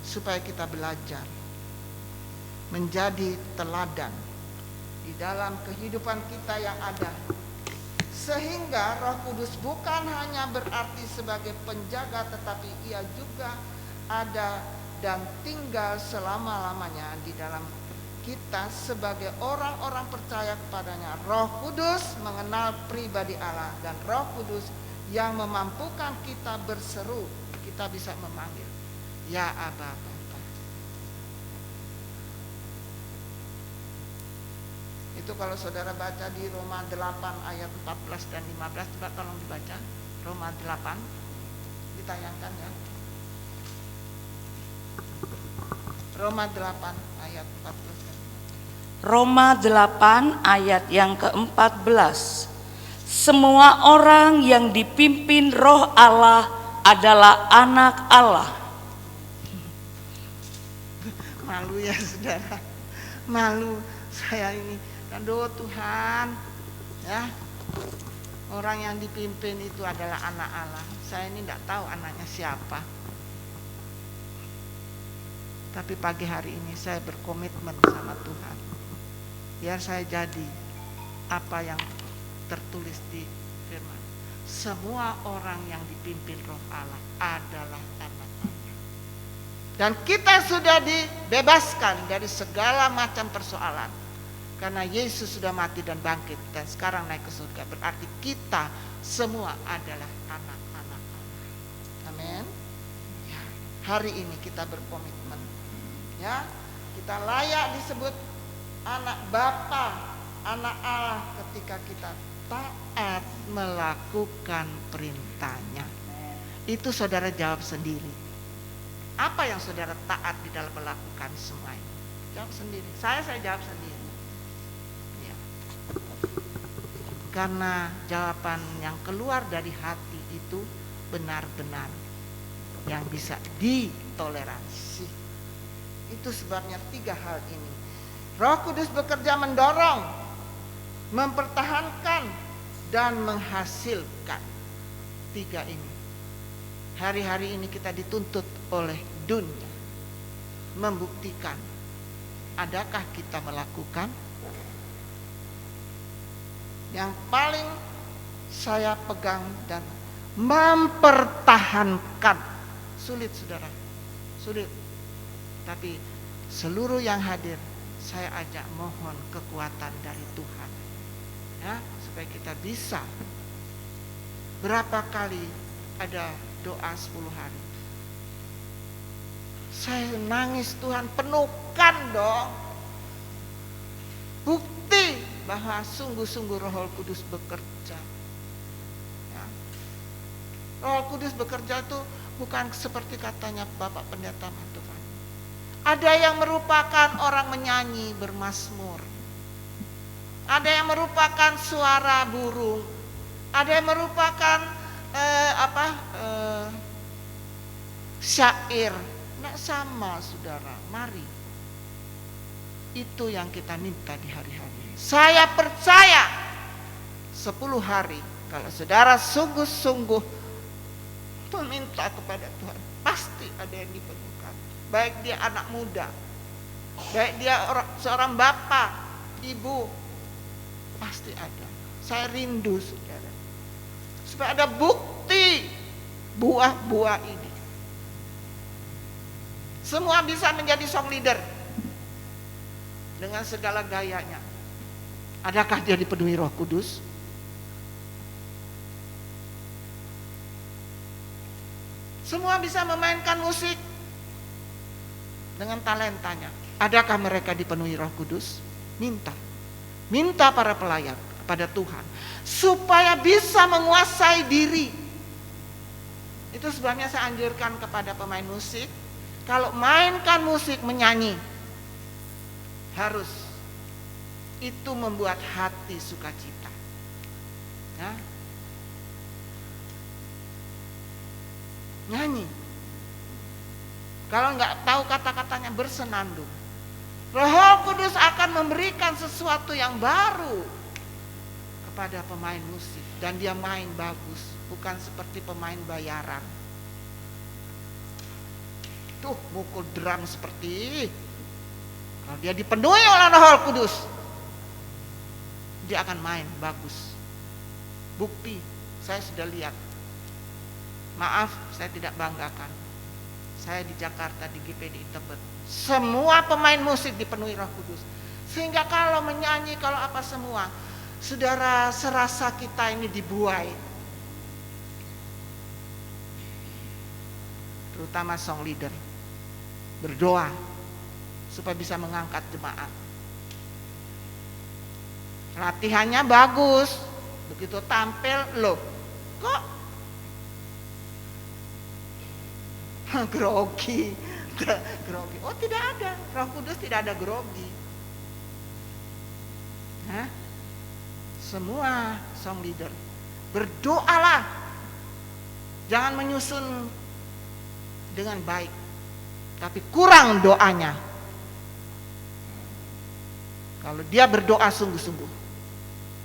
supaya kita belajar menjadi teladan di dalam kehidupan kita yang ada, sehingga Roh Kudus bukan hanya berarti sebagai penjaga, tetapi ia juga ada dan tinggal selama-lamanya di dalam kita sebagai orang-orang percaya kepadanya. Roh Kudus mengenal pribadi Allah, dan Roh Kudus yang memampukan kita berseru, kita bisa memanggil, ya Aba Bapa. Itu kalau saudara baca di Roma 8 ayat 14 dan 15, coba tolong dibaca. Roma 8, ditayangkan ya. Roma 8 ayat 14 dan 15. Roma 8 ayat yang ke-14. Semua orang yang dipimpin Roh Allah adalah anak Allah. Malu ya saudara, malu saya ini. Aduh Tuhan, ya, orang yang dipimpin itu adalah anak Allah. Saya ini tidak tahu anaknya siapa. Tapi pagi hari ini saya berkomitmen sama Tuhan. Biar saya jadi apa yang tertulis di firman. Semua orang yang dipimpin Roh Allah adalah anak Allah. Dan kita sudah dibebaskan dari segala macam persoalan. Karena Yesus sudah mati dan bangkit dan sekarang naik ke surga. Berarti kita semua adalah anak-anak Allah. Amin. Ya, hari ini kita berkomitmen. Ya, kita layak disebut anak Bapa, anak Allah ketika kita taat melakukan perintahnya. Itu saudara jawab sendiri. Apa yang saudara taat di dalam melakukan semua ini? Jawab sendiri. Saya jawab sendiri. Karena jawaban yang keluar dari hati itu benar-benar yang bisa ditoleransi. Itu sebabnya 3 hal ini. Roh Kudus bekerja mendorong, mempertahankan, dan menghasilkan. 3 ini. Hari-hari ini kita dituntut oleh dunia membuktikan adakah kita melakukan. Yang paling saya pegang dan mempertahankan. Sulit saudara, sulit. Tapi seluruh yang hadir saya ajak mohon kekuatan dari Tuhan, ya, supaya kita bisa. Berapa kali ada doa 10 hari, saya nangis, Tuhan penuhkan dong. Bukti bahwa sungguh-sungguh Roh Kudus bekerja. Ya. Roh Kudus bekerja itu bukan seperti katanya Bapak Pendeta Tuhan. Ada yang merupakan orang menyanyi bermazmur. Ada yang merupakan suara burung. Ada yang merupakan syair. Nggak sama saudara, mari. Itu yang kita minta di hari-hari. Saya percaya 10 hari kalau saudara sungguh-sungguh meminta kepada Tuhan, pasti ada yang dipenuhkan. Baik dia anak muda, baik dia seorang bapak, ibu, Pasti ada. Saya rindu saudara, supaya ada bukti buah-buah ini. Semua bisa menjadi song leader dengan segala gayanya. Adakah dia dipenuhi Roh Kudus? Semua bisa memainkan musik dengan talentanya. Adakah mereka dipenuhi Roh Kudus? Minta para pelayan kepada Tuhan supaya bisa menguasai diri. Itu sebabnya saya anjurkan kepada pemain musik, kalau mainkan musik, menyanyi, harus itu membuat hati sukacita. Ya. Nyanyi. Kalau nggak tahu kata-katanya, bersenandung. Roh Kudus akan memberikan sesuatu yang baru kepada pemain musik, dan dia main bagus, bukan seperti pemain bayaran. Tuh mukul drum seperti, kalau dia dipenuhi oleh Roh Kudus, dia akan main bagus. Bukti saya sudah lihat. Maaf, saya tidak banggakan. Saya di Jakarta di GPD Tebet, semua pemain musik dipenuhi Roh Kudus, sehingga kalau menyanyi, kalau apa semua, saudara, serasa kita ini dibuai. Terutama song leader berdoa supaya bisa mengangkat jemaat. Latihannya bagus, begitu tampil, loh kok grogi. Oh, tidak ada, Roh Kudus tidak ada grogi. Semua song leader berdoalah, jangan menyusun dengan baik, tapi kurang doanya. Kalau dia berdoa sungguh-sungguh,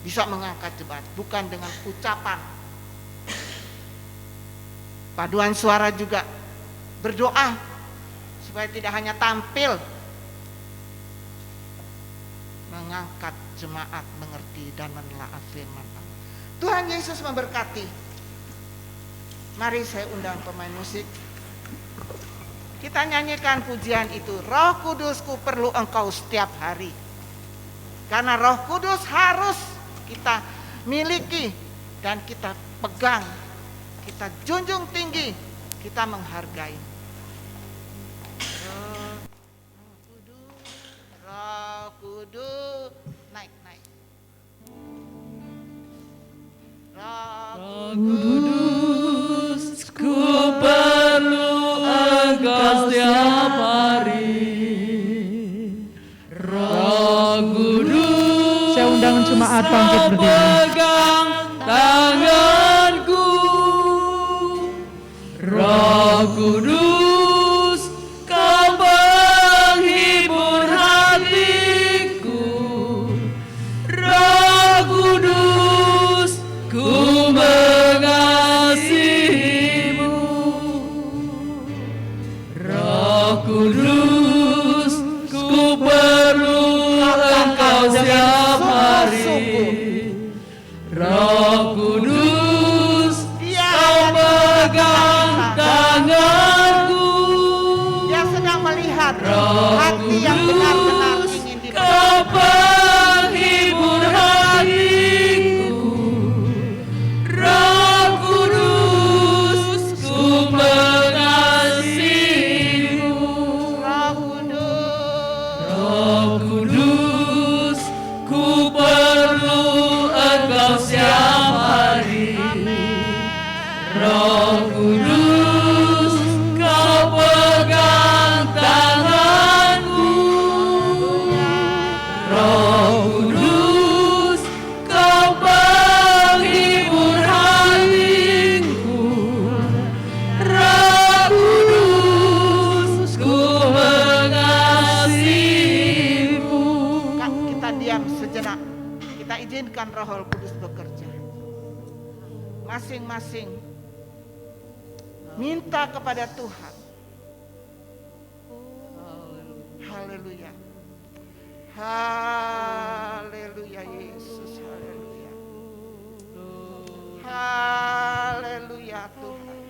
bisa mengangkat jemaat, bukan dengan ucapan. Paduan suara juga berdoa supaya tidak hanya tampil, mengangkat jemaat mengerti dan menelaah firman Allah. Tuhan Yesus memberkati. Mari saya undang pemain musik. Kita nyanyikan pujian itu, Roh Kudusku perlu Engkau setiap hari. Karena Roh Kudus harus kita miliki dan kita pegang, kita junjung tinggi, kita menghargai. Roh Kudus, naik. Roh Kudus, ku perlu Engkau setiap hari. Roh Kudus, Saya undang jemaat bangkit berdiri. pegang tanganku. Roh Kudus, Kau penghibur hatiku. Roh Kudus, ku mengasihimu. Roh Kudus, ku perlu Engkau setiap hari. Roh Kudus, Kau pegang tanganku. Dia sedang melihat Roh hati yang benar-benar Kudus, ingin Kau dipenuhi. penghibur hatiku. Roh Kudus, ku mengasihimu. Roh Kudus, ku perlu Engkau setiap hari. Roh Kudus, Kau pegang tanganku. Roh Kudus, Kau penghibur hatiku. Roh Kudus, ku mengasihimu. Kita diam sejenak. Kita izinkan Roh Kudus bekerja. Masing-masing minta kepada Tuhan. Haleluya. Haleluya Yesus, haleluya. Haleluya Tuhan.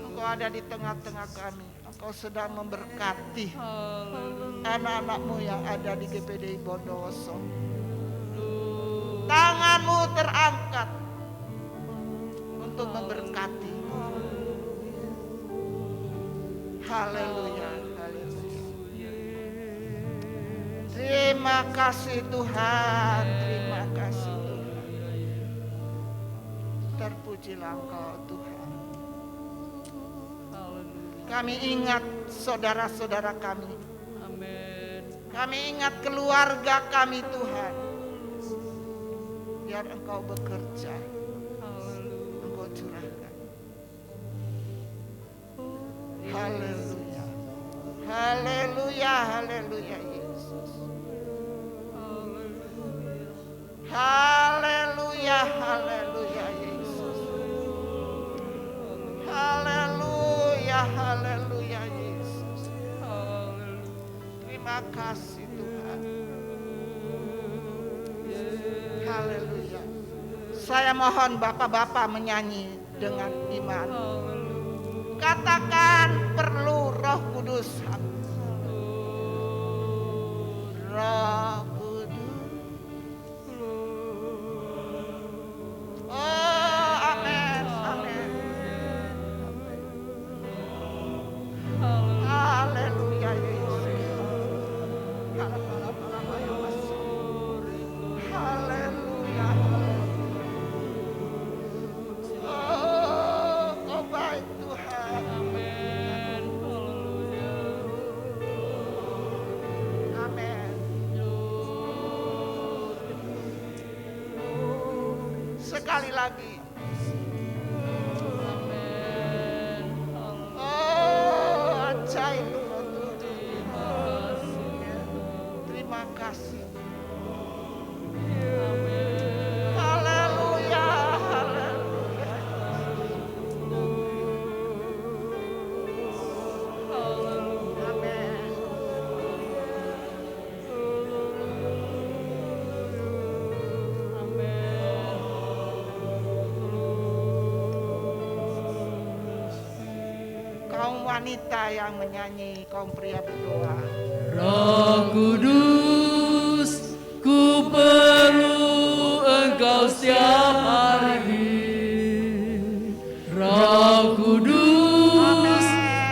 Engkau ada di tengah-tengah kami. Engkau sedang memberkati anak-anakmu yang ada di GPDI Bondowoso. Tanganmu terangkat untuk memberkati. Haleluya, haleluya. Terima kasih Tuhan, terima kasih Tuhan. Terpujilah Engkau Tuhan. Kami ingat saudara-saudara kami. Kami ingat keluarga kami Tuhan. Biar Engkau bekerja. Engkau curahkan. Haleluya. Haleluya, haleluya Yesus. Haleluya, haleluya Yesus. Haleluya, haleluya Yesus. Terima kasih Tuhan. Haleluya. Saya mohon bapak-bapak menyanyi dengan iman. Katakan perlu Roh Kudus. Roh Kudus. Oh, amin, amin. Haleluya Yesus. Haleluya. Oh, Kau baik Tuhan. Amin. Sekali lagi. Oh, ajaib Tuhan. Terima kasih. Haleluya, haleluya. Amin. Kaum wanita yang menyanyi, kaum pria berdoa. Roh Kudus, ku perlu Engkau setiap hari. Roh Kudus,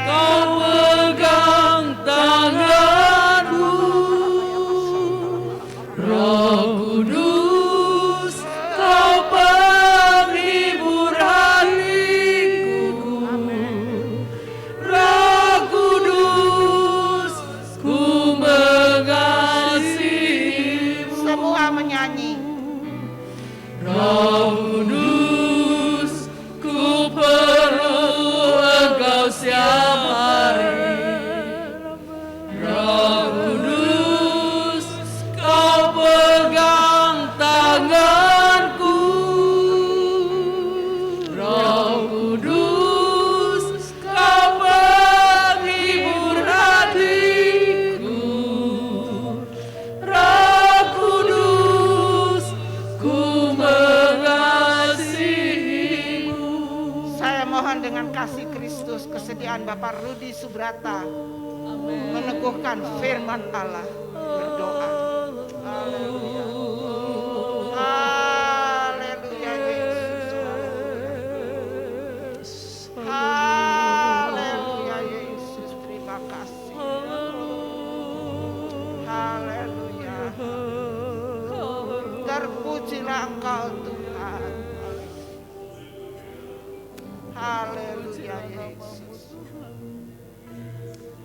Kau pegang tanganku. Roh Kudus, Kau penghibur hatiku. Roh Kudus, ku mengasihimu. Semua menyanyi. Roh Kudus, ku perlu Engkau setiap hari. Roh Kudus, Kau pegang tanganku. Roh Kudus, Kau penghibur hatiku. Roh Kudus, ku mengasihimu. Saya mohon dengan kasih Kristus, kesediaan Bapak Rudi Subrata meneguhkan firman Allah, berdoa. Haleluya. Haleluya Yesus. Haleluya Yesus, terima kasih. Haleluya. Terpujilah Engkau Tuhan. Haleluya Yesus.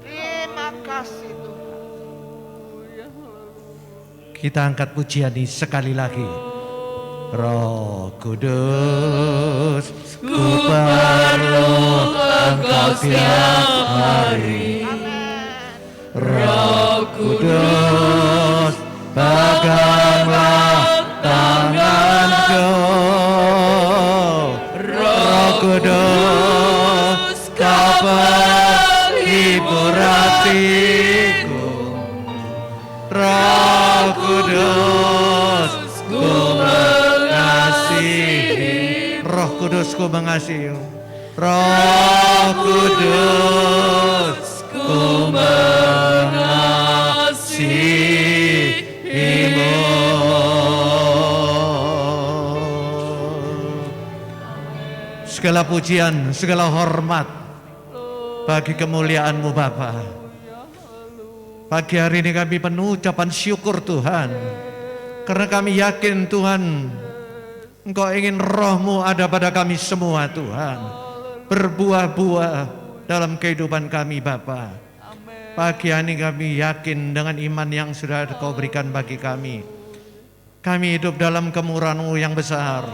Terima kasih Tuhan. Kita angkat pujian ini sekali lagi. Roh Kudus, ku perlu Engkau setiap hari. Roh Kudus, peganglah tanganku. Roh Kudus, Kau penghibur hatiku. Kudus, ku mengasihi. Roh Kudus, ku mengasihi. Roh Kudus, ku mengasihimu. Segala pujian, segala hormat bagi kemuliaan-Mu Bapa. Pagi hari ini kami penuh ucapan syukur Tuhan, karena kami yakin Tuhan, Engkau ingin Roh-Mu ada pada kami semua Tuhan, berbuah-buah dalam kehidupan kami Bapa. Pagi hari ini kami yakin dengan iman yang sudah Kau berikan bagi kami. Kami hidup dalam kemurahan-Mu yang besar.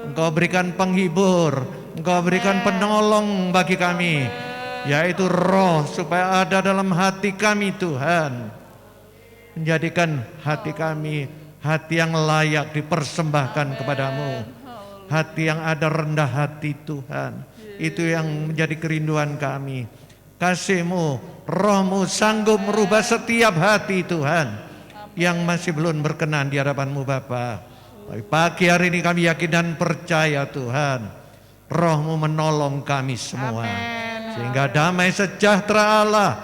Engkau berikan penghibur, Engkau berikan penolong bagi kami, yaitu Roh, supaya ada dalam hati kami Tuhan. Menjadikan hati kami hati yang layak dipersembahkan kepadamu. Hati yang ada rendah hati Tuhan. Itu yang menjadi kerinduan kami. Kasih-Mu, Roh-Mu sanggup merubah setiap hati Tuhan yang masih belum berkenan di hadapan-Mu Bapa. Tapi pagi hari ini kami yakin dan percaya Tuhan, Roh-Mu menolong kami semua. Sehingga damai sejahtera Allah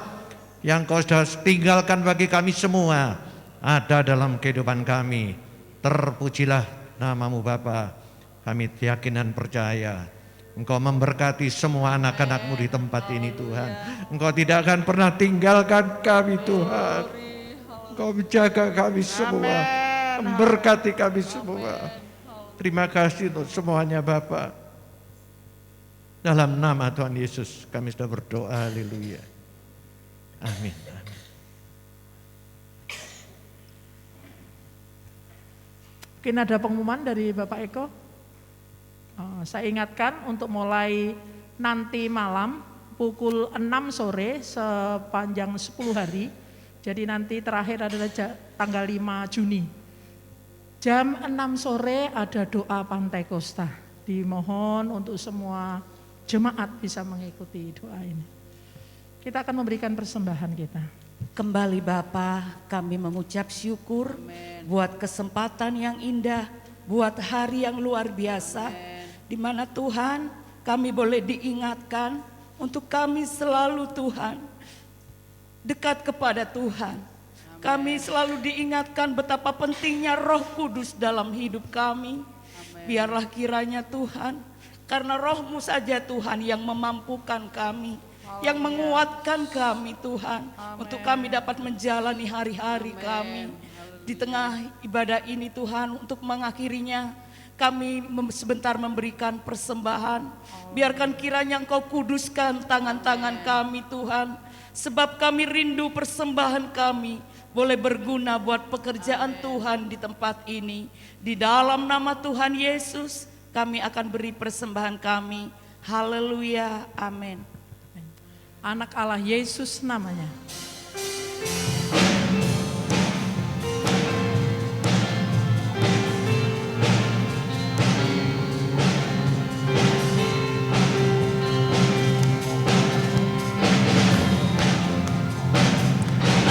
yang Kau sudah tinggalkan bagi kami semua ada dalam kehidupan kami. Terpujilah nama-Mu Bapa. Kami yakin dan percaya Engkau memberkati semua anak-anak-Mu di tempat ini Tuhan. Engkau tidak akan pernah tinggalkan kami Tuhan. Engkau menjaga kami semua, memberkati kami semua. Terima kasih untuk semuanya Bapa. Dalam nama Tuhan Yesus kami sudah berdoa, haleluya. Amin. Mungkin ada pengumuman dari Bapak Eko. Saya ingatkan untuk mulai nanti malam pukul 6 sore sepanjang 10 hari. Jadi nanti terakhir adalah tanggal 5 Juni. Jam 6 sore ada doa Pantai Kosta. Dimohon untuk semua jemaat bisa mengikuti doa ini. Kita akan memberikan persembahan kita. Kembali Bapa, kami mengucap syukur buat kesempatan yang indah, buat hari yang luar biasa, di mana Tuhan kami boleh diingatkan untuk kami selalu Tuhan dekat kepada Tuhan. Kami selalu diingatkan betapa pentingnya Roh Kudus dalam hidup kami. Biarlah kiranya Tuhan, karena Roh-Mu saja Tuhan yang memampukan kami, yang menguatkan kami Tuhan, untuk kami dapat menjalani hari-hari kami. Di tengah ibadah ini Tuhan, untuk mengakhirinya kami sebentar memberikan persembahan. Biarkan kiranya Engkau kuduskan tangan-tangan kami Tuhan, sebab kami rindu persembahan kami boleh berguna buat pekerjaan Tuhan di tempat ini. Di dalam nama Tuhan Yesus kami akan beri persembahan kami. Haleluya, amin. Anak Allah Yesus namanya.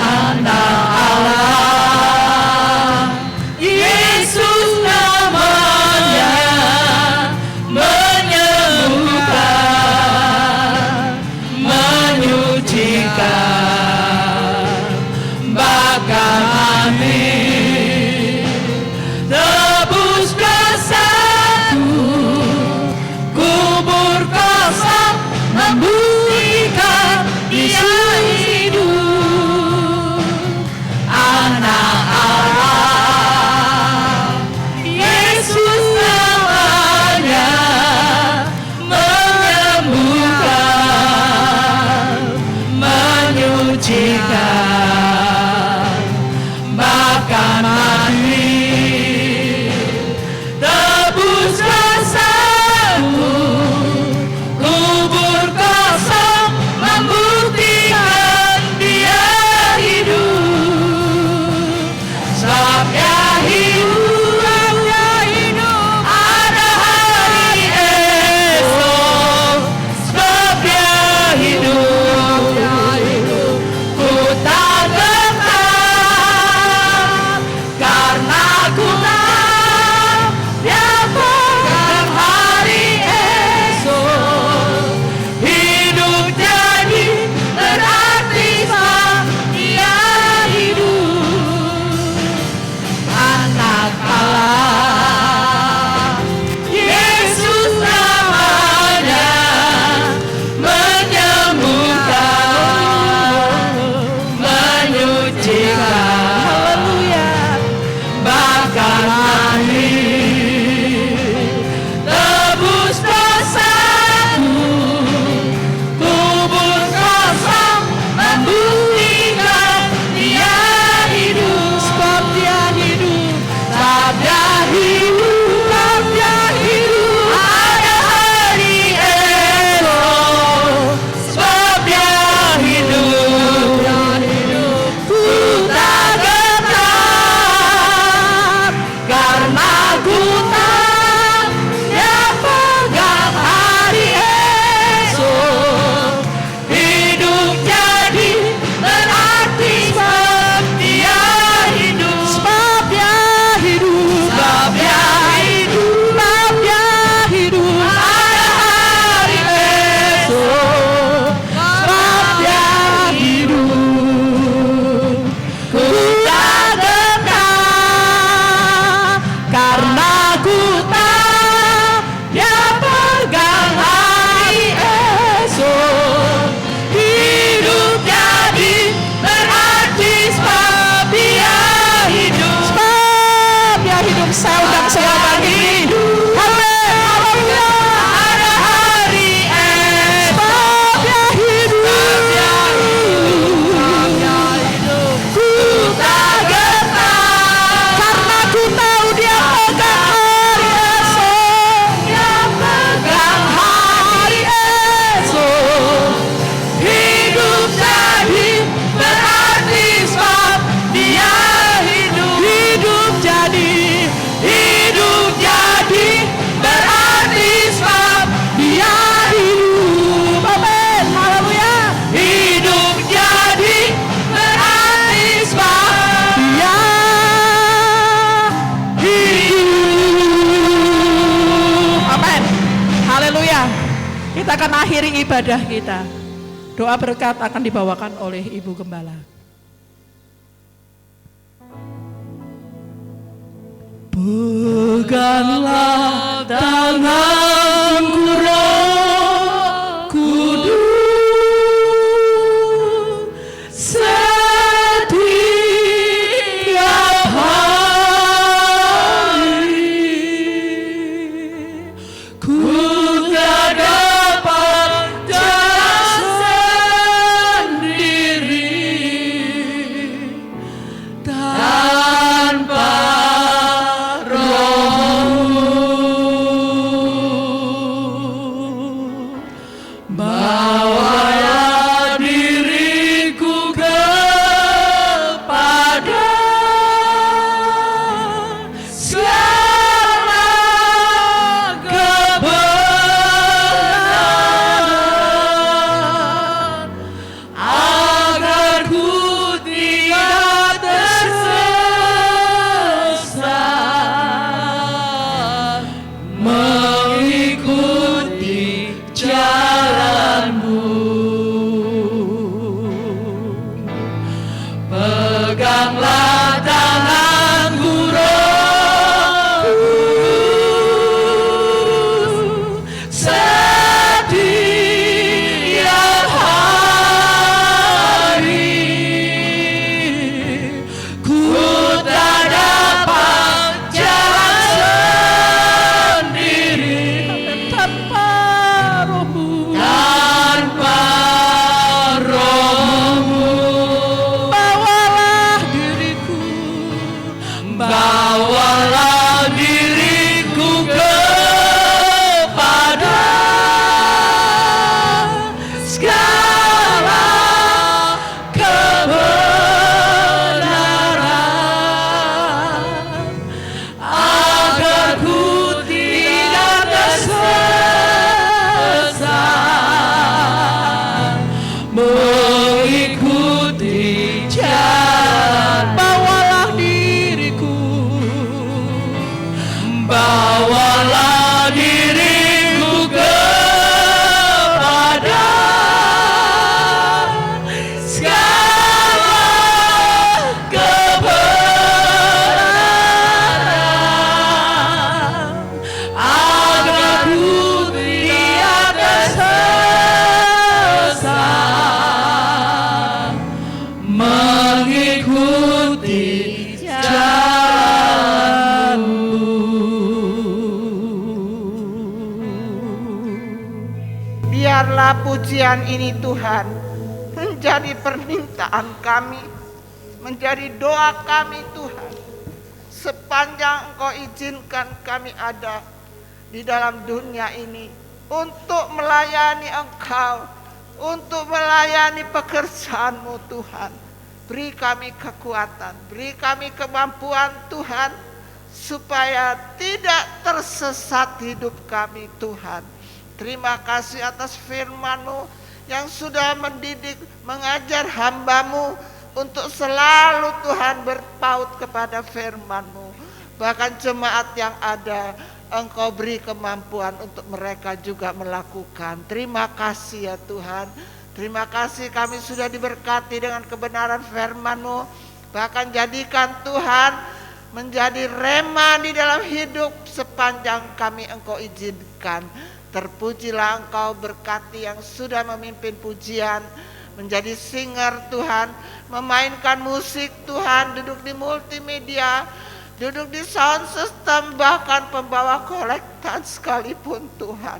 Anak Allah, Yesus namanya, menyembuhkan, menyucikan. haleluya. Kita akan akhiri ibadah kita. Doa berkat akan dibawakan oleh Ibu Gembala. Peganglah tanganku Roh Kudus, setiap hari ku tak dapat jalan sendiri tanpa bawalah diriku kepada segala kebenaran, agar ku tidak tersesat mengikuti jalanmu. Peganglah tanganku Roh Kudus, setiap hari ku tak dapat jalan sendiri tanpa Roh-Mu. Tanpa Roh-Mu, bawalah diriku kepada segala kebenaran, agar ku tidak tersesat mengikuti jalan. Bawalah diriku kepada segala kebenaran, agar ku tidak tersesat mengikuti jalanmu. Biarlah pujian ini Tuhan menjadi permintaan kami, menjadi doa kami Tuhan. Sepanjang Engkau izinkan kami ada di dalam dunia ini untuk melayani Engkau, untuk melayani pekerjaan-Mu Tuhan. Beri kami kekuatan, beri kami kemampuan Tuhan, supaya tidak tersesat hidup kami Tuhan. Terima kasih atas firman-Mu yang sudah mendidik, mengajar hamba-Mu untuk selalu Tuhan berpaut kepada firman-Mu. Bahkan jemaat yang ada, Engkau beri kemampuan untuk mereka juga melakukan. Terima kasih ya Tuhan. Terima kasih kami sudah diberkati dengan kebenaran firman-Mu. Bahkan jadikan Tuhan menjadi rema di dalam hidup sepanjang kami Engkau izinkan. Terpujilah Engkau, berkati yang sudah memimpin pujian, menjadi singer Tuhan, memainkan musik Tuhan, duduk di multimedia, duduk di sound system, bahkan pembawa kolektan sekalipun Tuhan.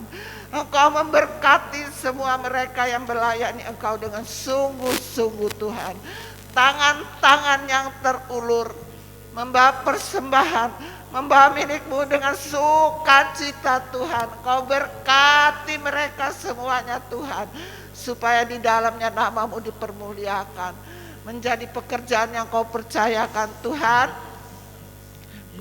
Engkau memberkati semua mereka yang melayani Engkau dengan sungguh-sungguh Tuhan. Tangan-tangan yang terulur, membawa persembahan, membawa milik-Mu dengan sukacita Tuhan. Kau berkati mereka semuanya Tuhan, supaya di dalamnya nama-Mu dipermuliakan. Menjadi pekerjaan yang Kau percayakan Tuhan,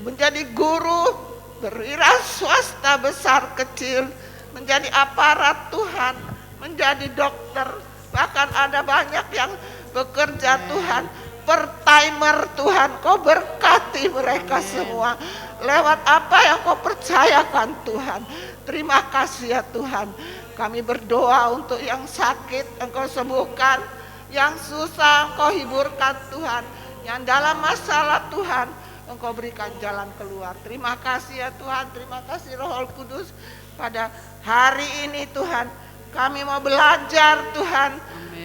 menjadi guru, berwira swasta besar kecil, menjadi aparat Tuhan, menjadi dokter. Bahkan ada banyak yang bekerja Tuhan, super timer Tuhan, Kau berkati mereka semua lewat apa yang Kau percayakan Tuhan. Terima kasih ya Tuhan. Kami berdoa untuk yang sakit Engkau sembuhkan, yang susah Engkau hiburkan Tuhan, yang dalam masalah Tuhan Engkau berikan jalan keluar. Terima kasih ya Tuhan, terima kasih Roh Kudus. Pada hari ini Tuhan, kami mau belajar Tuhan,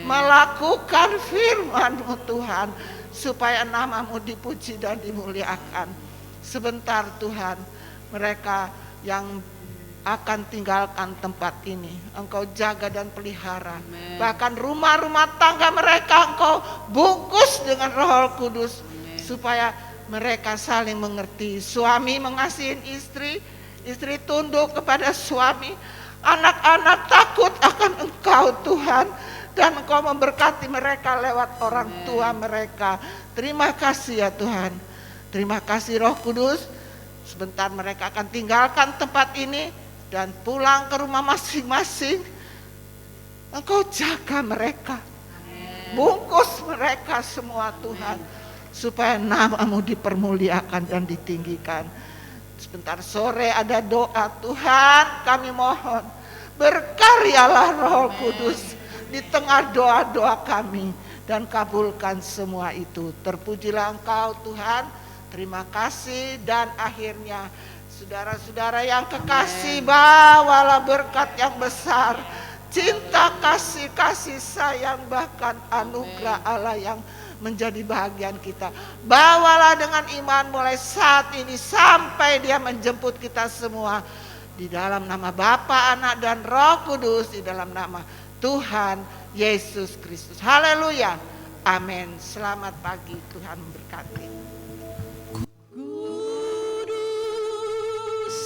melakukan firman-Mu Tuhan, supaya nama-Mu dipuji dan dimuliakan. Sebentar Tuhan, mereka yang akan tinggalkan tempat ini, Engkau jaga dan pelihara. Bahkan rumah-rumah tangga mereka Engkau bungkus dengan Roh Kudus, supaya mereka saling mengerti. Suami mengasihi istri, istri tunduk kepada suami, anak-anak takut akan Engkau Tuhan, dan Engkau memberkati mereka lewat orang tua mereka. Terima kasih ya Tuhan. Terima kasih Roh Kudus. Sebentar mereka akan tinggalkan tempat ini dan pulang ke rumah masing-masing. Engkau jaga mereka, bungkus mereka semua Tuhan, supaya nama-Mu dipermuliakan dan ditinggikan. Sebentar sore ada doa Tuhan, kami mohon berkaryalah Roh Kudus di tengah doa-doa kami, dan kabulkan semua itu. Terpujilah Engkau Tuhan, terima kasih. Dan akhirnya saudara-saudara yang kekasih, bawalah berkat yang besar, cinta, kasih sayang, bahkan anugerah Allah yang menjadi bahagian kita. Bawalah dengan iman mulai saat ini sampai Dia menjemput kita semua. Di dalam nama Bapa, Anak, dan Roh Kudus, di dalam nama Tuhan Yesus Kristus. Haleluya. Amin. Selamat pagi, Tuhan memberkati. Kudus,